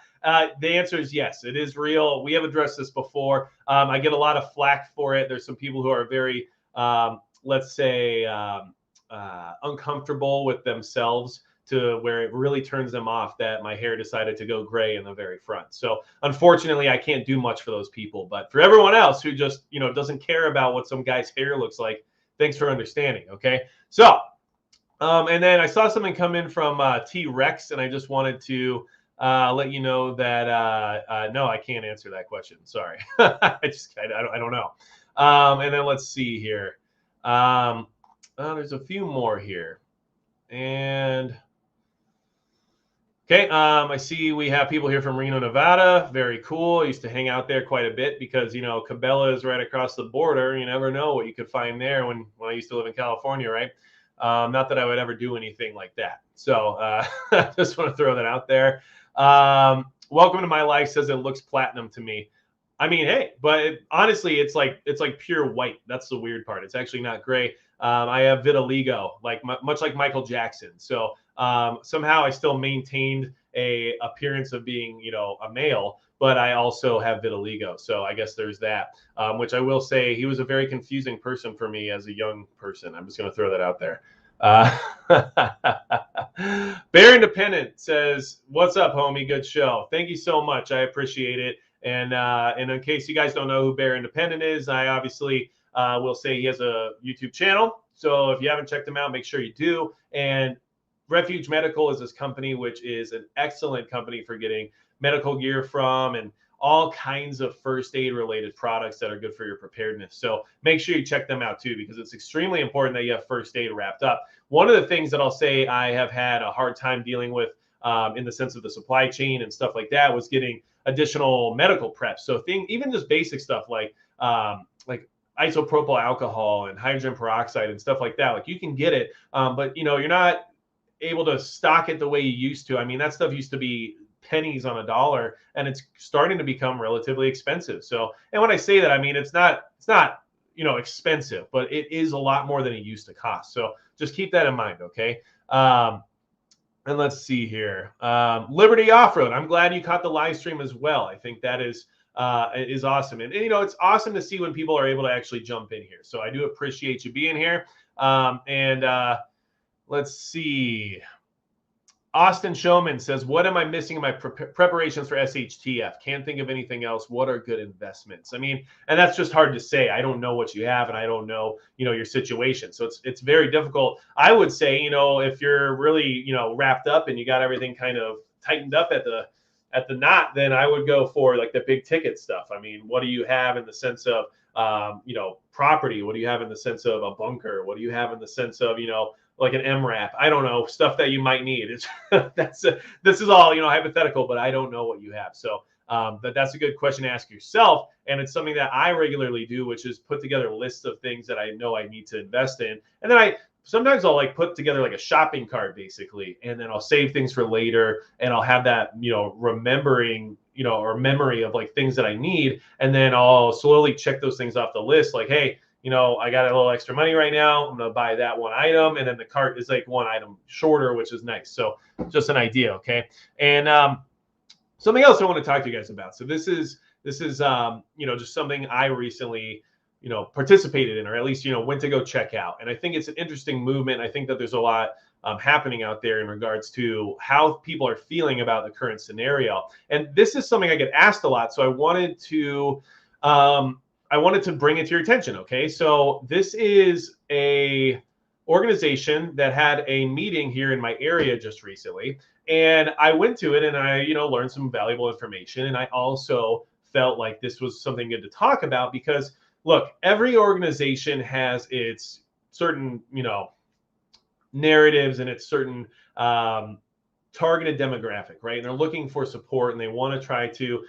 answer is yes, it is real. We have addressed this before. I get a lot of flack for it. There's some people who are very, let's say, uncomfortable with themselves, to where it really turns them off that my hair decided to go gray in the very front. So unfortunately, I can't do much for those people. But for everyone else who just, doesn't care about what some guy's hair looks like, thanks for understanding. Okay. So, and then I saw something come in from T-Rex, and I just wanted to let you know that no, I can't answer that question. Sorry, I don't know. And then let's see here. There's a few more here, and okay. I see we have people here from Reno, Nevada. Very cool. I used to hang out there quite a bit because Cabela is right across the border. You never know what you could find there when I used to live in California, right? Not that I would ever do anything like that. So just want to throw that out there. Welcome to my life says it looks platinum to me. I mean, hey, but honestly, it's like pure white. That's the weird part. It's actually not gray. I have vitiligo, much like Michael Jackson. So somehow I still maintained a appearance of being, a male, but I also have vitiligo. So I guess there's that, which I will say he was a very confusing person for me as a young person. I'm just going to throw that out there. Bear Independent says, "What's up, homie? Good show. Thank you so much. I appreciate it." And in case you guys don't know who Bear Independent is, I obviously will say he has a YouTube channel. So if you haven't checked him out, make sure you do. And Refuge Medical is this company, which is an excellent company for getting medical gear from and all kinds of first aid related products that are good for your preparedness. So make sure you check them out too, because it's extremely important that you have first aid wrapped up. One of the things that I'll say I have had a hard time dealing with in the sense of the supply chain and stuff like that was getting additional medical prep. So even just basic stuff like isopropyl alcohol and hydrogen peroxide and stuff like that. Like you can get it, but you're not able to stock it the way you used to. I mean, that stuff used to be pennies on a dollar, and it's starting to become relatively expensive. So, and when I say that, I mean it's not expensive, but it is a lot more than it used to cost. So just keep that in mind, okay? And let's see here. Liberty Off-Road. I'm glad you caught the live stream as well. I think that is awesome. And it's awesome to see when people are able to actually jump in here. So I do appreciate you being here. Let's see. Austin Showman says, "What am I missing in my preparations for SHTF? Can't think of anything else. What are good investments?" I mean, and that's just hard to say. I don't know what you have, and I don't know, your situation. So it's very difficult. I would say, if you're really, wrapped up and you got everything kind of tightened up at the knot, then I would go for like the big ticket stuff. I mean, what do you have in the sense of, property? What do you have in the sense of a bunker? What do you have in the sense of, like an MRAP? I don't know, stuff that you might need. It's this is all, hypothetical, but I don't know what you have. So but that's a good question to ask yourself. And it's something that I regularly do, which is put together lists of things that I know I need to invest in. And then sometimes I'll like put together like a shopping cart basically, and then I'll save things for later, and I'll have that, remembering, or memory of like things that I need. And then I'll slowly check those things off the list. Like, hey, I got a little extra money right now. I'm going to buy that one item. And then the cart is like one item shorter, which is nice. So just an idea. Okay. And something else I want to talk to you guys about. So this is just something I recently, participated in, or at least, went to go check out. And I think it's an interesting movement. I think that there's a lot happening out there in regards to how people are feeling about the current scenario. And this is something I get asked a lot. So I wanted to bring it to your attention. Okay. So this is a organization that had a meeting here in my area just recently. And I went to it and I, learned some valuable information. And I also felt like this was something good to talk about because look, every organization has its certain, narratives and its certain targeted demographic, right? And they're looking for support, and they want to try to,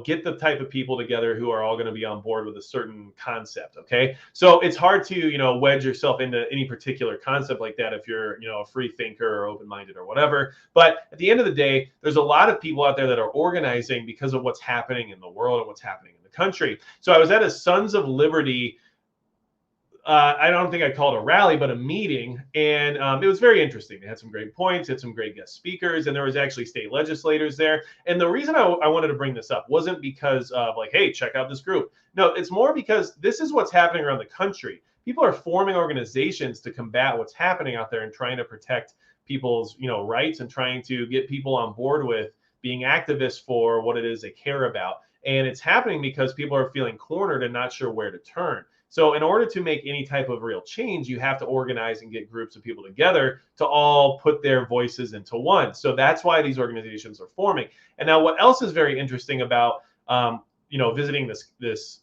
get the type of people together who are all going to be on board with a certain concept. Okay. So it's hard to, wedge yourself into any particular concept like that if you're, a free thinker or open-minded or whatever. But at the end of the day, there's a lot of people out there that are organizing because of what's happening in the world and what's happening in the country. So I was at a Sons of Liberty, I don't think I called it a rally, but a meeting. And it was very interesting. They had some great points, had some great guest speakers, and there was actually state legislators there. And the reason I wanted to bring this up wasn't because of like, hey, check out this group. No, it's more because this is what's happening around the country. People are forming organizations to combat what's happening out there and trying to protect people's, rights and trying to get people on board with being activists for what it is they care about. And it's happening because people are feeling cornered and not sure where to turn. So in order to make any type of real change, you have to organize and get groups of people together to all put their voices into one. So that's why these organizations are forming. And now what else is very interesting about visiting this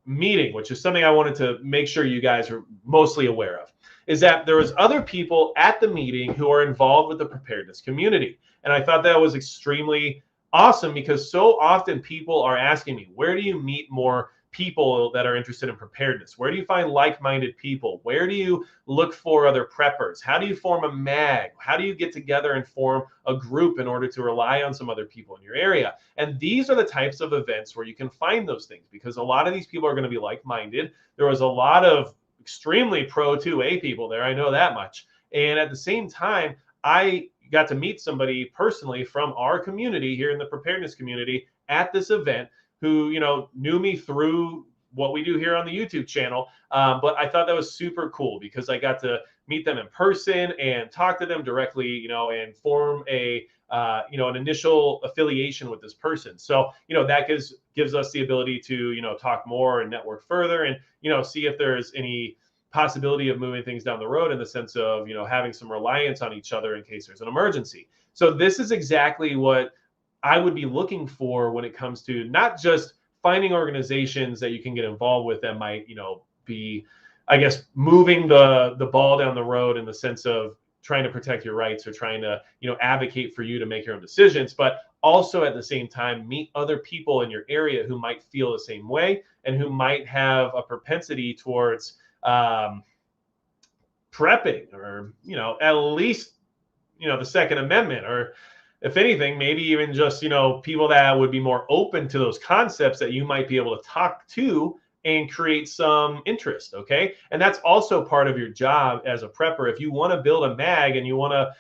meeting, which is something I wanted to make sure you guys are mostly aware of, is that there was other people at the meeting who are involved with the preparedness community. And I thought that was extremely awesome, because so often people are asking me, where do you meet more people that are interested in preparedness? Where do you find like-minded people? Where do you look for other preppers? How do you form a mag? How do you get together and form a group in order to rely on some other people in your area? And these are the types of events where you can find those things, because a lot of these people are going to be like-minded. There was a lot of extremely pro 2A people there, I know that much. And at the same time, I got to meet somebody personally from our community here in the preparedness community at this event, who knew me through what we do here on the YouTube channel. But I thought that was super cool, because I got to meet them in person and talk to them directly, and form an initial affiliation with this person. So that gives us the ability to talk more and network further, and see if there's any possibility of moving things down the road, in the sense of having some reliance on each other in case there's an emergency. So this is exactly what I would be looking for when it comes to not just finding organizations that you can get involved with that might be, I guess, moving the ball down the road in the sense of trying to protect your rights, or trying to advocate for you to make your own decisions, but also at the same time meet other people in your area who might feel the same way, and who might have a propensity towards prepping, or at least the Second Amendment, or if anything, maybe even just people that would be more open to those concepts that you might be able to talk to and create some interest. Okay, and that's also part of your job as a prepper. If you want to build a mag, and you want to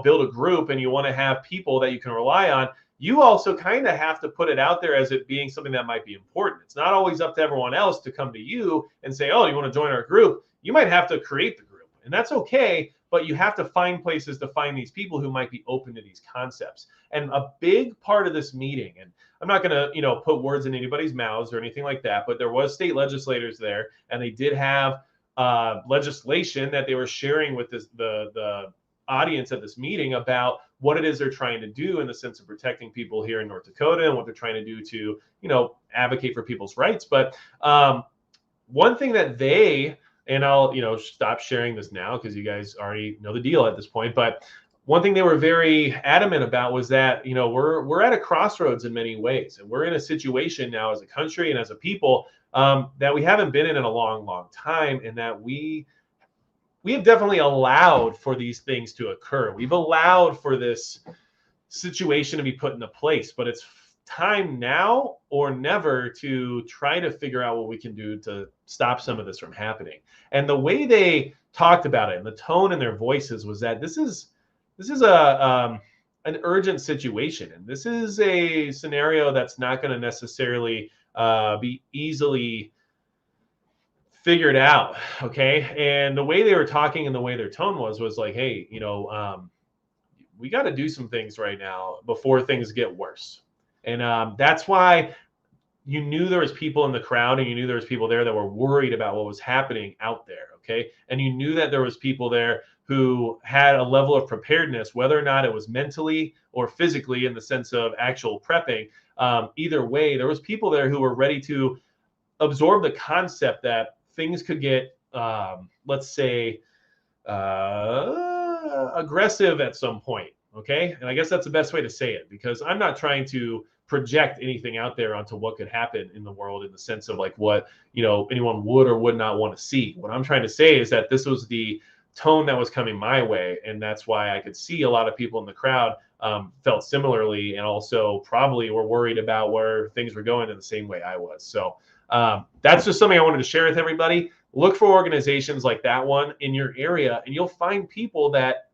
build a group, and you want to have people that you can rely on, you also kind of have to put it out there as it being something that might be important. It's not always up to everyone else to come to you and say, oh, you want to join our group? You might have to create the group, and that's okay. But you have to find places to find these people who might be open to these concepts. And a big part of this meeting, and I'm not going to put words in anybody's mouths or anything like that, but there was state legislators there, and they did have legislation that they were sharing with the audience at this meeting about what it is they're trying to do in the sense of protecting people here in North Dakota, and what they're trying to do to advocate for people's rights. But one thing that and I'll stop sharing this now, because you guys already know the deal at this point, but one thing they were very adamant about was that we're at a crossroads in many ways, and we're in a situation now as a country and as a people that we haven't been in a long time, and that we have definitely allowed for these things to occur. We've allowed for this situation to be put into place, but it's time now or never to try to figure out what we can do to stop some of this from happening. And the way they talked about it, and the tone in their voices, was that this is an urgent situation, and this is a scenario that's not going to necessarily be easily figured out. Okay, and the way they were talking and the way their tone was like, hey, we got to do some things right now before things get worse. And that's why you knew there was people in the crowd, and you knew there was people there that were worried about what was happening out there. Okay, and you knew that there was people there who had a level of preparedness, whether or not it was mentally or physically, in the sense of actual prepping. Either way, there was people there who were ready to absorb the concept that things could get, let's say, aggressive at some point. Okay, and I guess that's the best way to say it, because I'm not trying to project anything out there onto what could happen in the world in the sense of like what anyone would or would not want to see. What I'm trying to say is that this was the tone that was coming my way, and that's why I could see a lot of people in the crowd felt similarly, and also probably were worried about where things were going in the same way I was. So that's just something I wanted to share with everybody. Look for organizations like that one in your area, and you'll find people that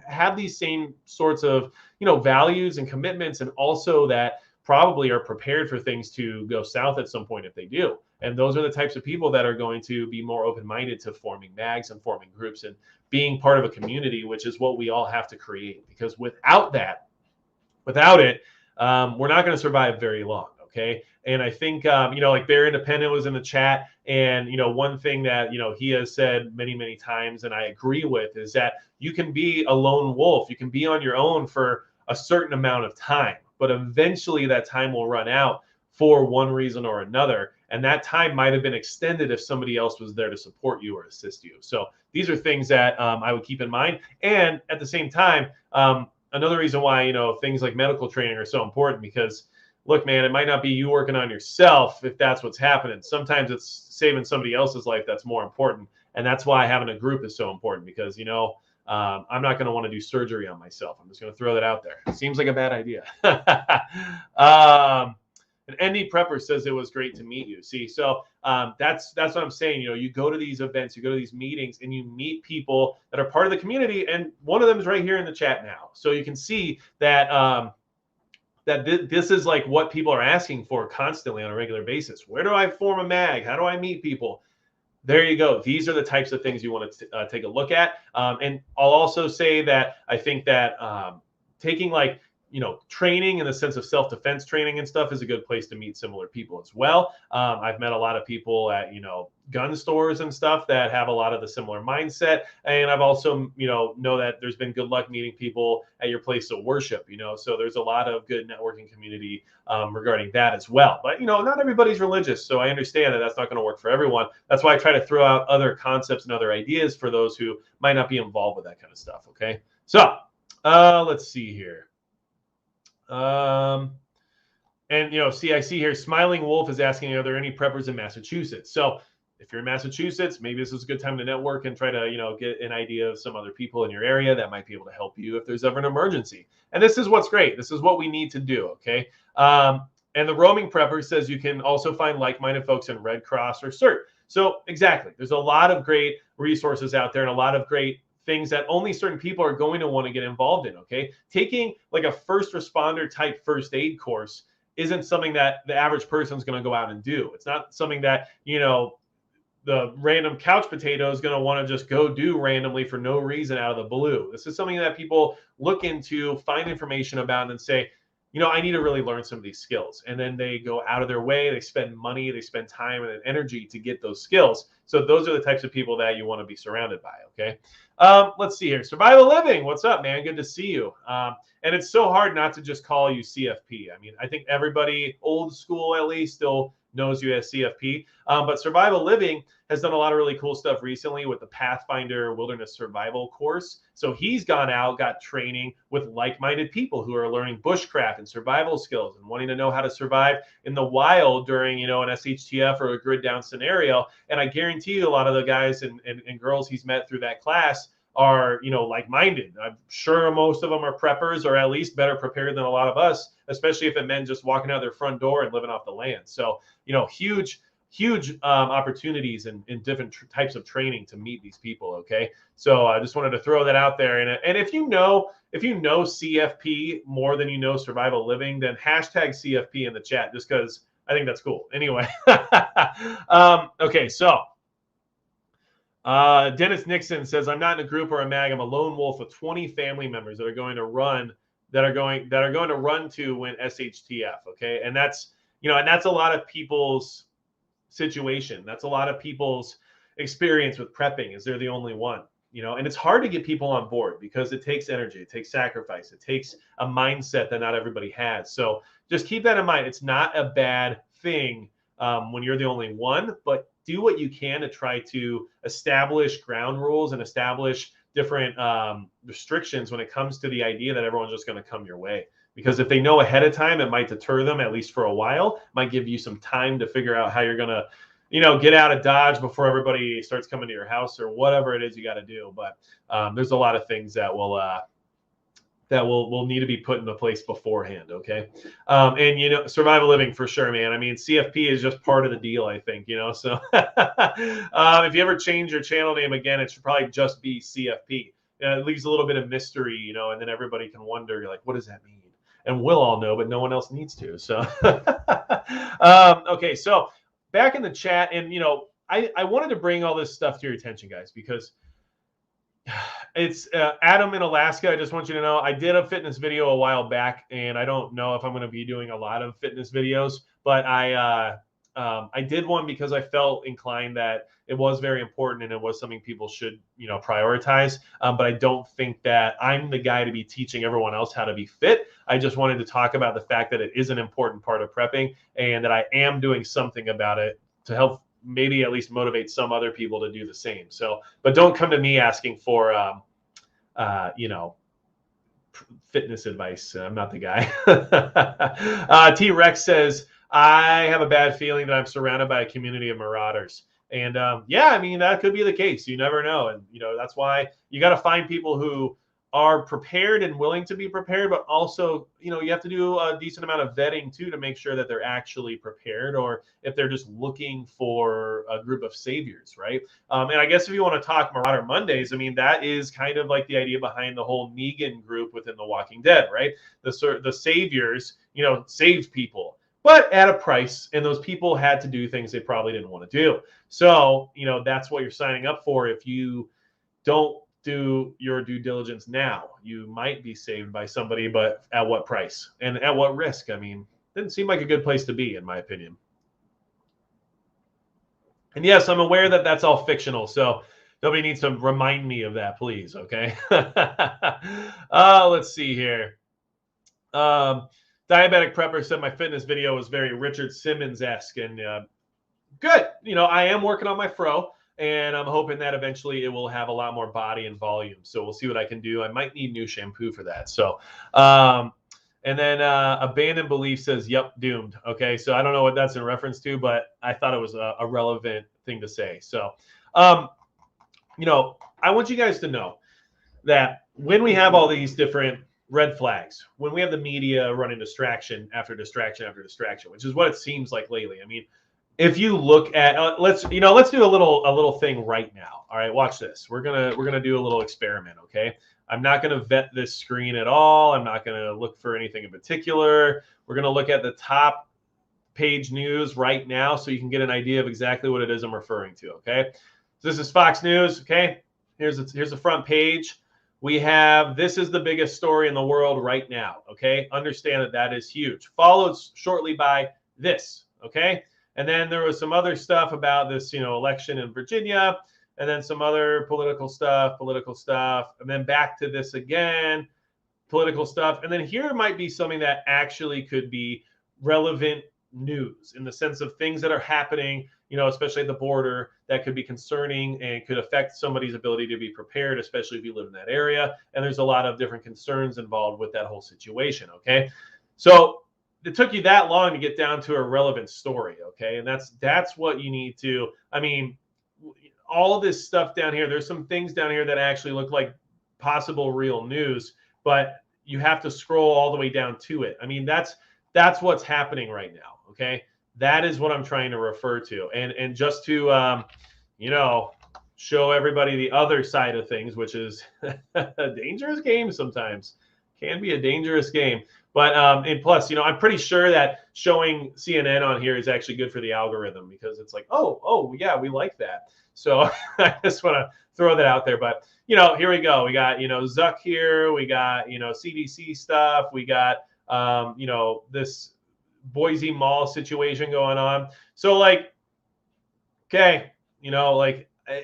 have these same sorts of values and commitments, and also that probably are prepared for things to go south at some point if they do. And those are the types of people that are going to be more open-minded to forming mags and forming groups and being part of a community, which is what we all have to create. Because without it, we're not going to survive very long. okay? And I think, like Bear Independent was in the chat, and, one thing that, he has said many, many times, and I agree with, is that you can be a lone wolf. You can be on your own for a certain amount of time, but eventually that time will run out for one reason or another. And that time might have been extended if somebody else was there to support you or assist you. So these are things that I would keep in mind. And at the same time, another reason why, things like medical training are so important, because look, man, it might not be you working on yourself if that's what's happening. Sometimes it's saving somebody else's life that's more important. And that's why having a group is so important, because, I'm not going to want to do surgery on myself. I'm just going to throw that out there. It seems like a bad idea. And ND Prepper says it was great to meet you. See, so that's what I'm saying. You go to these events, you go to these meetings, and you meet people that are part of the community. And one of them is right here in the chat now. So you can see that this is like what people are asking for constantly on a regular basis. Where do I form a mag? How do I meet people? There you go. These are the types of things you want to take a look at. And I'll also say that I think that taking training in the sense of self-defense training and stuff is a good place to meet similar people as well. I've met a lot of people at, gun stores and stuff that have a lot of the similar mindset. And I've also, know that there's been good luck meeting people at your place of worship, so there's a lot of good networking community regarding that as well. But, not everybody's religious. So I understand that that's not going to work for everyone. That's why I try to throw out other concepts and other ideas for those who might not be involved with that kind of stuff. Okay. So let's see here. See, I see here, Smiling Wolf is asking, are there any preppers in Massachusetts? So if you're in Massachusetts, maybe this is a good time to network and try to, get an idea of some other people in your area that might be able to help you if there's ever an emergency. And this is what's great. This is what we need to do. Okay. And the Roaming Prepper says you can also find like-minded folks in Red Cross or CERT. So exactly. There's a lot of great resources out there and a lot of great things that only certain people are going to want to get involved in, okay? Taking like a first responder type first aid course isn't something that the average person is going to go out and do. It's not something that, the random couch potato is going to want to just go do randomly for no reason out of the blue. This is something that people look into, find information about, and then say, I need to really learn some of these skills. And then they go out of their way, they spend money, they spend time and energy to get those skills. So those are the types of people that you want to be surrounded by, okay? Let's see here. Survival Living, what's up, man? Good to see you. And it's so hard not to just call you CFP. I mean, I think everybody, old school at least, still knows you as CFP. But Survival Living has done a lot of really cool stuff recently with the Pathfinder Wilderness Survival course. So he's gone out, got training with like-minded people who are learning bushcraft and survival skills and wanting to know how to survive in the wild during, an SHTF or a grid down scenario. And I guarantee you a lot of the guys and girls he's met through that class are, like-minded. I'm sure most of them are preppers, or at least better prepared than a lot of us, especially if it meant just walking out their front door and living off the land. So, huge opportunities in different types of training to meet these people. Okay. So I just wanted to throw that out there. And if you know CFP more than you know Survival Living, then hashtag CFP in the chat, just because I think that's cool. Anyway. Okay. So Dennis Nixon says, I'm not in a group or a mag. I'm a lone wolf with 20 family members that are going to run to win SHTF. Okay. And that's a lot of people's situation. That's a lot of people's experience with prepping, is they're the only one, and it's hard to get people on board because it takes energy, it takes sacrifice, it takes a mindset that not everybody has. So just keep that in mind. It's not a bad thing when you're the only one, but do what you can to try to establish ground rules and establish different restrictions when it comes to the idea that everyone's just going to come your way. Because if they know ahead of time, it might deter them, at least for a while. Might give you some time to figure out how you're going to, get out of Dodge before everybody starts coming to your house or whatever it is you got to do. But there's a lot of things that will need to be put into place beforehand. Okay. And, Survival Living for sure, man. I mean, CFP is just part of the deal, I think, so if you ever change your channel name again, it should probably just be CFP. It leaves a little bit of mystery, and then everybody can wonder, like, what does that mean? And we'll all know, but no one else needs to. So, okay. So back in the chat, and, I wanted to bring all this stuff to your attention, guys, because It's Adam in Alaska. I just want you to know I did a fitness video a while back, and I don't know if I'm going to be doing a lot of fitness videos, but I did one because I felt inclined that it was very important and it was something people should, prioritize. But I don't think that I'm the guy to be teaching everyone else how to be fit. I just wanted to talk about the fact that it is an important part of prepping and that I am doing something about it to help maybe at least motivate some other people to do the same. So, but don't come to me asking for, fitness advice. I'm not the guy. T-Rex says, I have a bad feeling that I'm surrounded by a community of marauders. And yeah, I mean, that could be the case. You never know. And, that's why you got to find people who are prepared and willing to be prepared, but also, you have to do a decent amount of vetting too to make sure that they're actually prepared, or if they're just looking for a group of saviors, right? And I guess if you want to talk Marauder Mondays, I mean, that is kind of like the idea behind the whole Negan group within The Walking Dead, right? The saviors, saved people, but at a price, and those people had to do things they probably didn't want to do. So, that's what you're signing up for. If you don't do your due diligence now, you might be saved by somebody, but at what price and at what risk? I mean, didn't seem like a good place to be, in my opinion. And yes, I'm aware that that's all fictional, so nobody needs to remind me of that, please. Okay. Let's see here. Diabetic Prepper said my fitness video was very Richard Simmons-esque, and good. I am working on my fro, and I'm hoping that eventually it will have a lot more body and volume. So we'll see what I can do. I might need new shampoo for that. So, and then Abandoned Belief says, yep, doomed. Okay, so I don't know what that's in reference to, but I thought it was a relevant thing to say. So, I want you guys to know that when we have all these different red flags, when we have the media running distraction after distraction after distraction, which is what it seems like lately. I mean, if you look at let's do a little thing right now. All right, watch this. We're gonna do a little experiment. Okay, I'm not gonna vet this screen at all. I'm not gonna look for anything in particular. We're gonna look at the top page news right now, so you can get an idea of exactly what it is I'm referring to. Okay, so this is Fox News. Okay, here's the front page. This is the biggest story in the world right now. Okay, understand that is huge. Followed shortly by this. Okay. And then there was some other stuff about this, election in Virginia, and then some other political stuff, and then back to this again, political stuff. And then here might be something that actually could be relevant news in the sense of things that are happening, especially at the border, that could be concerning and could affect somebody's ability to be prepared, especially if you live in that area. And there's a lot of different concerns involved with that whole situation. Okay. So it took you that long to get down to a relevant story, okay? And that's what you need to. I mean, all of this stuff down here, there's some things down here that actually look like possible real news, but you have to scroll all the way down to it. I mean, that's what's happening right now, okay? That is what I'm trying to refer to. And just to show everybody the other side of things, which is a dangerous game sometimes. Can be a dangerous game. But and plus, I'm pretty sure that showing CNN on here is actually good for the algorithm, because it's like, oh yeah, we like that. So I just want to throw that out there. But here we go. We got Zuck here. We got CDC stuff. We got this Boise Mall situation going on. So okay,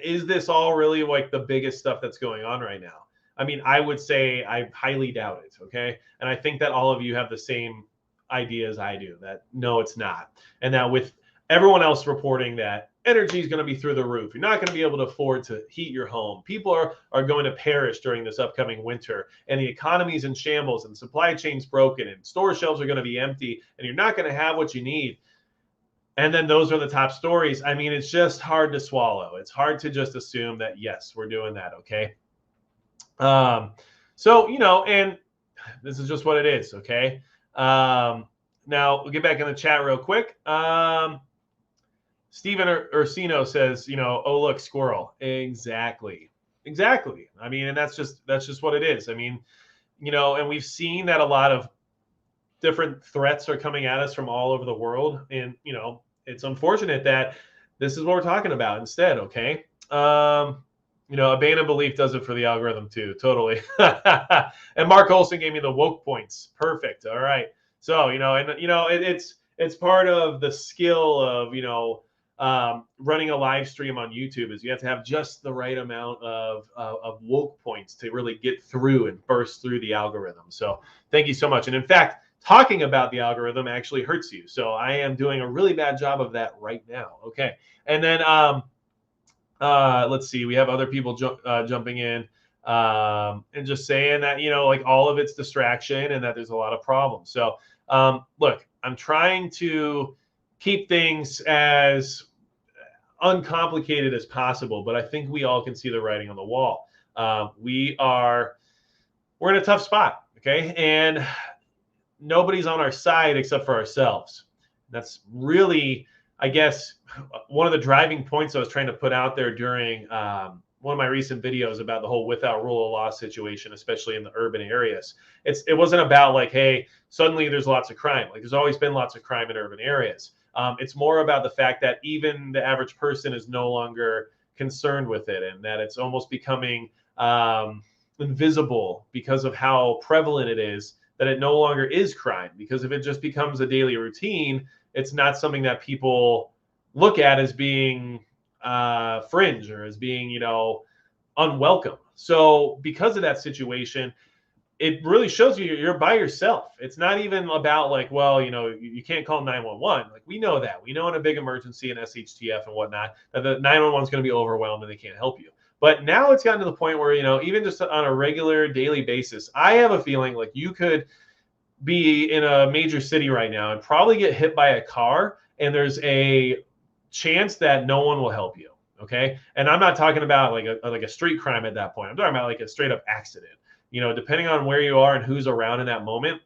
is this all really like the biggest stuff that's going on right now? I mean, I would say I highly doubt it, okay? And I think that all of you have the same idea as I do, that no, it's not. And that with everyone else reporting that energy is going to be through the roof, you're not going to be able to afford to heat your home. People are going to perish during this upcoming winter, and the economy's in shambles, and supply chain's broken, and store shelves are going to be empty, and you're not going to have what you need. And then those are the top stories. I mean, it's just hard to swallow. It's hard to just assume that, yes, we're doing that, okay? So, and this is just what it is. Okay. Now we'll get back in the chat real quick. Steven Ursino says, oh, look, squirrel. Exactly. I mean, and that's just what it is. I mean, and we've seen that a lot of different threats are coming at us from all over the world. And, it's unfortunate that this is what we're talking about instead. Okay. abandoned belief does it for the algorithm too. Totally. And Mark Olson gave me the woke points. Perfect. All right. So, it's part of the skill of, running a live stream on YouTube is you have to have just the right amount of woke points to really get through and burst through the algorithm. So thank you so much. And in fact, talking about the algorithm actually hurts you. So I am doing a really bad job of that right now. Okay. And then, let's see, we have other people jumping in and just saying that, like all of it's distraction and that there's a lot of problems. So look, I'm trying to keep things as uncomplicated as possible, but I think we all can see the writing on the wall. We're in a tough spot, okay? And nobody's on our side except for ourselves. That's really, I guess, one of the driving points I was trying to put out there during one of my recent videos about the whole without rule of law situation, especially in the urban areas. It wasn't about like, hey, suddenly there's lots of crime. Like there's always been lots of crime in urban areas. It's more about the fact that even the average person is no longer concerned with it, and that it's almost becoming invisible because of how prevalent it is, that it no longer is crime. Because if it just becomes a daily routine, it's not something that people look at as being fringe or as being, unwelcome. So because of that situation, it really shows you're by yourself. It's not even about like, well, you can't call 911. Like we know that. We know in a big emergency and SHTF and whatnot that the 911 is going to be overwhelmed and they can't help you. But now it's gotten to the point where, even just on a regular daily basis, I have a feeling like you could be in a major city right now and probably get hit by a car, and there's a chance that no one will help you. Okay. And I'm not talking about like a street crime at that point. I'm talking about like a straight up accident. Depending on where you are and who's around in that moment,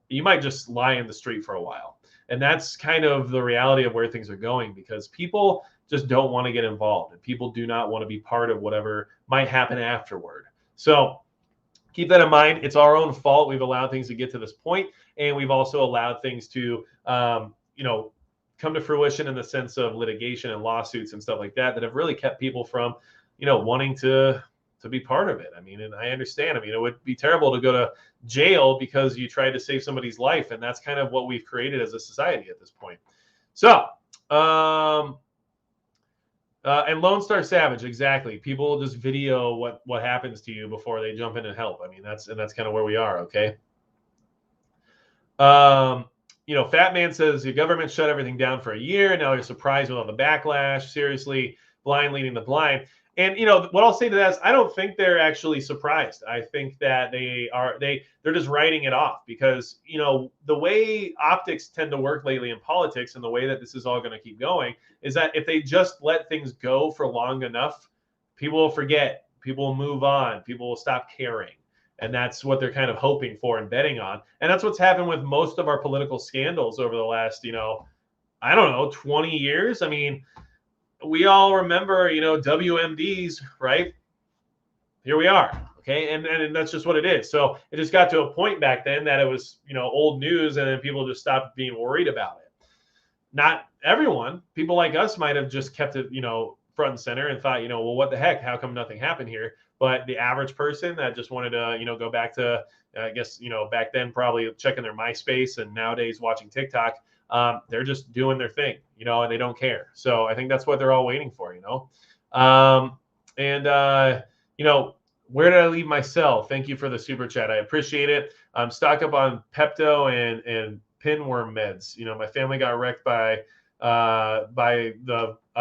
you might just lie in the street for a while. And that's kind of the reality of where things are going, because people just don't want to get involved and people do not want to be part of whatever might happen afterward. So keep that in mind. It's our own fault. We've allowed things to get to this point, and we've also allowed things to, come to fruition in the sense of litigation and lawsuits and stuff like that have really kept people from, wanting to be part of it. I mean, and I understand. I mean, it would be terrible to go to jail because you tried to save somebody's life, and that's kind of what we've created as a society at this point. So, and Lone Star Savage, exactly. People just video what happens to you before they jump in and help. I mean, that's kind of where we are. Okay. Fat Man says the government shut everything down for a year. Now they're surprised with all the backlash. Seriously, blind leading the blind. And what I'll say to that is I don't think they're actually surprised. I think that they're just writing it off because the way optics tend to work lately in politics and the way that this is all going to keep going is that if they just let things go for long enough, people will forget, people will move on, people will stop caring. And that's what they're kind of hoping for and betting on. And that's what's happened with most of our political scandals over the last, 20 years. I mean, we all remember, WMDs, right? Here we are. Okay. And that's just what it is. So it just got to a point back then that it was, old news, and then people just stopped being worried about it. Not everyone. People like us might have just kept it, front and center and thought, well, what the heck? How come nothing happened here? But the average person that just wanted to, go back to, I guess, back then probably checking their MySpace and nowadays watching TikTok, they're just doing their thing, and they don't care. So I think that's what they're all waiting for, where did I leave my cell? Thank you for the super chat. I appreciate it. I'm stock up on Pepto and pinworm meds. My family got wrecked by a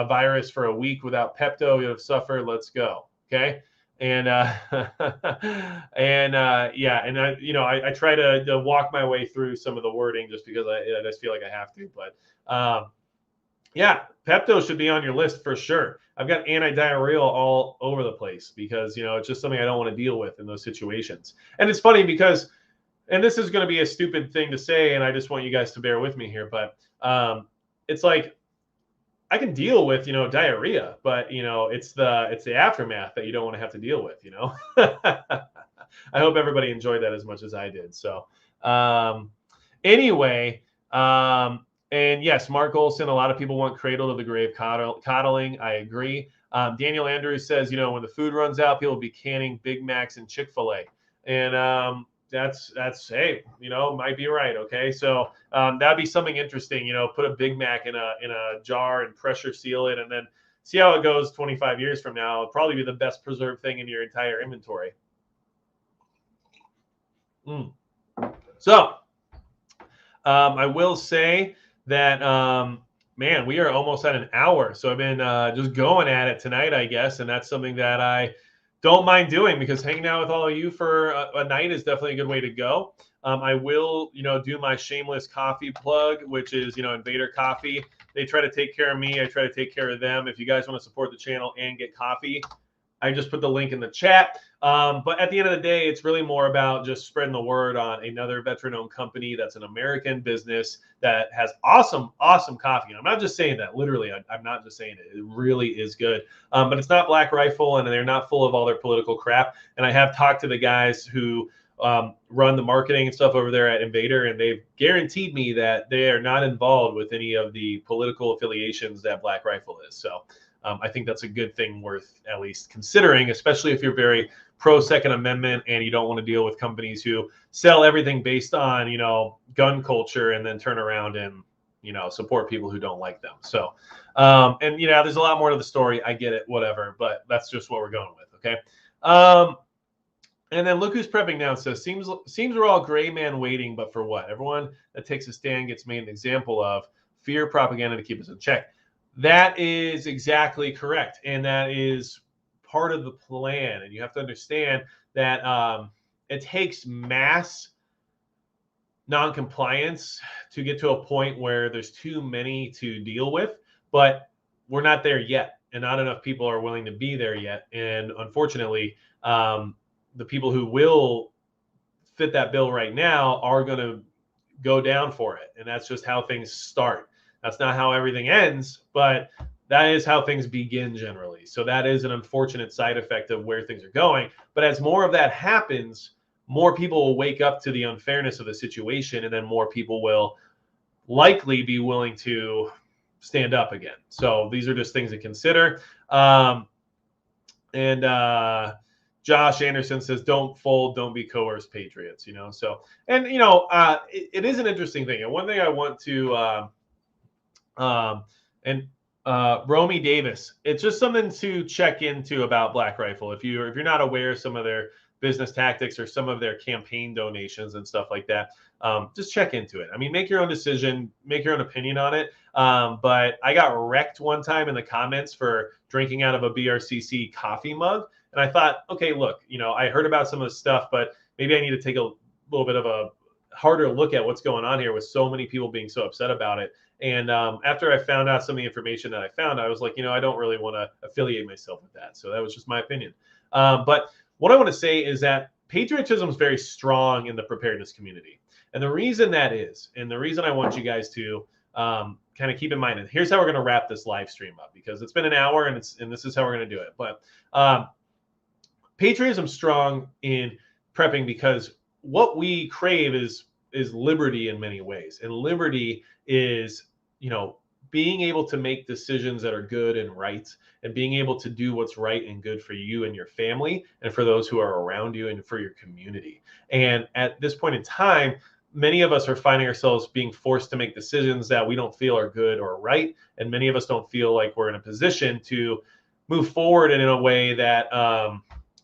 virus for a week without Pepto. You have suffered. Let's go. Okay. And I try to walk my way through some of the wording just because I just feel like I have to. But Pepto should be on your list for sure. I've got antidiarrheal all over the place because it's just something I don't want to deal with in those situations. And it's funny because, and this is going to be a stupid thing to say, and I just want you guys to bear with me here, but it's like I can deal with diarrhea, but it's the aftermath that you don't want to have to deal with. I hope everybody enjoyed that as much as I did. So anyway, And yes, Mark Olson, a lot of people want cradle to the grave coddling. I agree. Daniel Andrews says, when the food runs out, people will be canning Big Macs and Chick-fil-A. And that's hey, might be right. Okay, so that'd be something interesting. Put a Big Mac in a jar and pressure seal it, and then see how it goes 25 years from now. It'll probably be the best preserved thing in your entire inventory. So I will say that, man, we are almost at an hour. So I've been just going at it tonight, I guess. And that's something that I don't mind doing, because hanging out with all of you for a night is definitely a good way to go. I will, do my shameless coffee plug, which is, Invader Coffee. They try to take care of me. I try to take care of them. If you guys want to support the channel and get coffee, I just put the link in the chat. But at the end of the day, it's really more about just spreading the word on another veteran-owned company that's an American business that has awesome, awesome coffee. And I'm not just saying that. Literally, I'm not just saying it. It really is good. But it's not Black Rifle, and they're not full of all their political crap. And I have talked to the guys who run the marketing and stuff over there at Invader, and they've guaranteed me that they are not involved with any of the political affiliations that Black Rifle is. So I think that's a good thing worth at least considering, especially if you're very pro Second Amendment and you don't want to deal with companies who sell everything based on, gun culture and then turn around and, support people who don't like them. So, and, there's a lot more to the story. I get it, whatever, but that's just what we're going with. Okay. And then look who's prepping now. Says, seems we're all gray man waiting, but for what? Everyone that takes a stand gets made an example of. Fear, propaganda to keep us in check. That is exactly correct. And that is part of the plan. And you have to understand that it takes mass non-compliance to get to a point where there's too many to deal with, but we're not there yet. And not enough people are willing to be there yet. And unfortunately, the people who will fit that bill right now are going to go down for it. And that's just how things start. That's not how everything ends, but that is how things begin generally. So that is an unfortunate side effect of where things are going. But as more of that happens, more people will wake up to the unfairness of the situation, and then more people will likely be willing to stand up again. So these are just things to consider. Josh Anderson says, don't fold, don't be coerced, Patriots, So, and, it is an interesting thing. And one thing I want to, Romy Davis, it's just something to check into about Black Rifle. If you're not aware of some of their business tactics or some of their campaign donations and stuff like that, just check into it. I mean, make your own decision, make your own opinion on it. But I got wrecked one time in the comments for drinking out of a BRCC coffee mug. And I thought, okay, look, I heard about some of the stuff, but maybe I need to take a little bit of a harder look at what's going on here with so many people being so upset about it. And after I found out some of the information that I found, I was like, I don't really want to affiliate myself with that. So that was just my opinion. But what I want to say is that patriotism is very strong in the preparedness community. And the reason that is, and the reason I want you guys to kind of keep in mind, and here's how we're going to wrap this live stream up, because it's been an hour and this is how we're going to do it. But patriotism is strong in prepping because what we crave is liberty in many ways. And liberty is, being able to make decisions that are good and right, and being able to do what's right and good for you and your family and for those who are around you and for your community. And at this point in time, many of us are finding ourselves being forced to make decisions that we don't feel are good or right. And many of us don't feel like we're in a position to move forward in a way that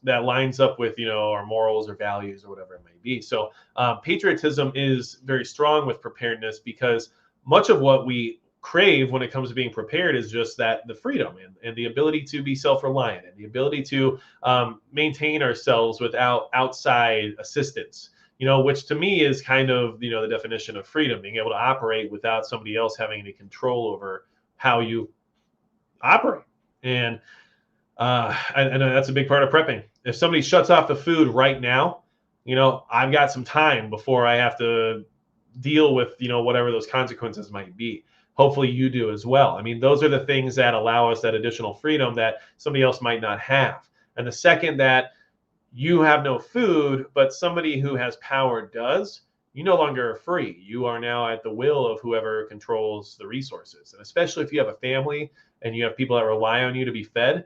that lines up with, our morals or values or whatever it may be. So patriotism is very strong with preparedness, because much of what we crave when it comes to being prepared is just that the freedom and the ability to be self-reliant and the ability to maintain ourselves without outside assistance, which to me is kind of, the definition of freedom, being able to operate without somebody else having any control over how you operate. And I know that's a big part of prepping. If somebody shuts off the food right now, I've got some time before I have to deal with, whatever those consequences might be. Hopefully you do as well. I mean, those are the things that allow us that additional freedom that somebody else might not have. And the second that you have no food, but somebody who has power does, you no longer are free. You are now at the will of whoever controls the resources. And especially if you have a family and you have people that rely on you to be fed,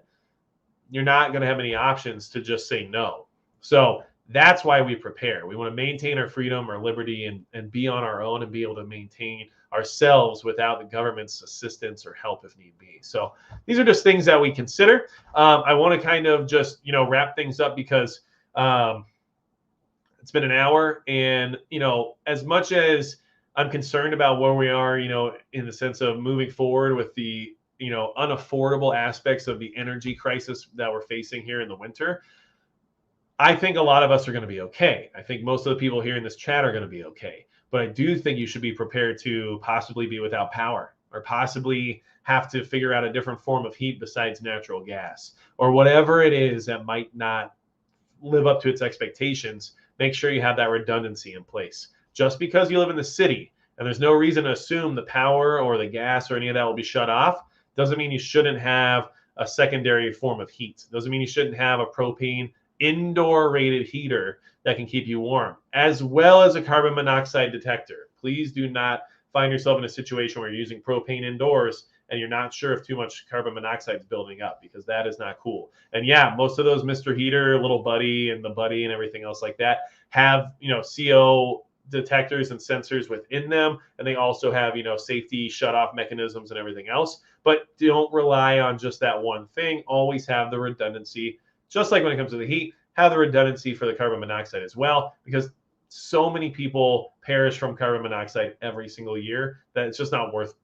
you're not going to have any options to just say no. So that's why we prepare. We want to maintain our freedom, our liberty, and be on our own and be able to maintain ourselves without the government's assistance or help if need be. So these are just things that we consider. I want to kind of just, wrap things up because it's been an hour. And, as much as I'm concerned about where we are, in the sense of moving forward with the, unaffordable aspects of the energy crisis that we're facing here in the winter, I think a lot of us are going to be okay. I think most of the people here in this chat are going to be okay. But I do think you should be prepared to possibly be without power or possibly have to figure out a different form of heat besides natural gas or whatever it is that might not live up to its expectations. Make sure you have that redundancy in place. Just because you live in the city and there's no reason to assume the power or the gas or any of that will be shut off, doesn't mean you shouldn't have a secondary form of heat. Doesn't mean you shouldn't have a propane indoor rated heater that can keep you warm, as well as a carbon monoxide detector. Please do not find yourself in a situation where you're using propane indoors and you're not sure if too much carbon monoxide is building up, because that is not cool. And yeah, most of those Mr. Heater, Little Buddy and the Buddy and everything else like that have, CO detectors and sensors within them. And they also have, safety shut-off mechanisms and everything else. But don't rely on just that one thing. Always have the redundancy. Just like when it comes to the heat, have the redundancy for the carbon monoxide as well, because so many people perish from carbon monoxide every single year that it's just not worth,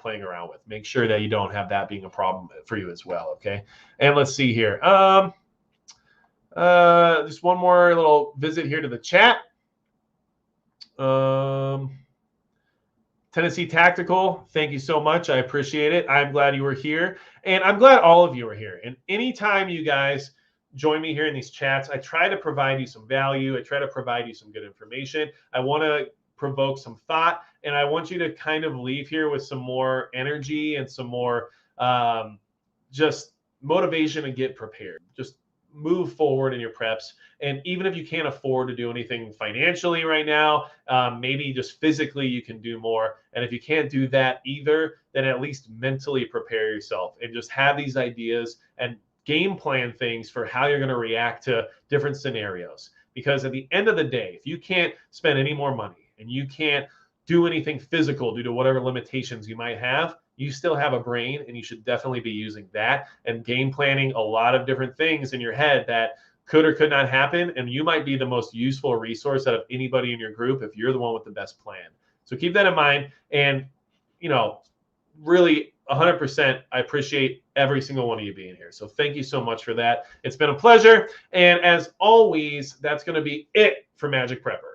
playing around with. Make sure that you don't have that being a problem for you as well, okay? And let's see here. Just one more little visit here to the chat. Tennessee Tactical, thank you so much. I appreciate it. I'm glad you were here, and I'm glad all of you are here. And anytime you guys join me here in these chats, I try to provide you some value. I try to provide you some good information. I want to provoke some thought, and I want you to kind of leave here with some more energy and some more just motivation and get prepared. Just move forward in your preps. And even if you can't afford to do anything financially right now, maybe just physically you can do more. And if you can't do that either, then at least mentally prepare yourself and just have these ideas and game plan things for how you're going to react to different scenarios. Because at the end of the day, if you can't spend any more money and you can't do anything physical due to whatever limitations you might have, you still have a brain, and you should definitely be using that and game planning a lot of different things in your head that could or could not happen. And you might be the most useful resource out of anybody in your group if you're the one with the best plan. So keep that in mind. And, really 100%, I appreciate every single one of you being here. So thank you so much for that. It's been a pleasure. And as always, that's going to be it for Magic Prepper.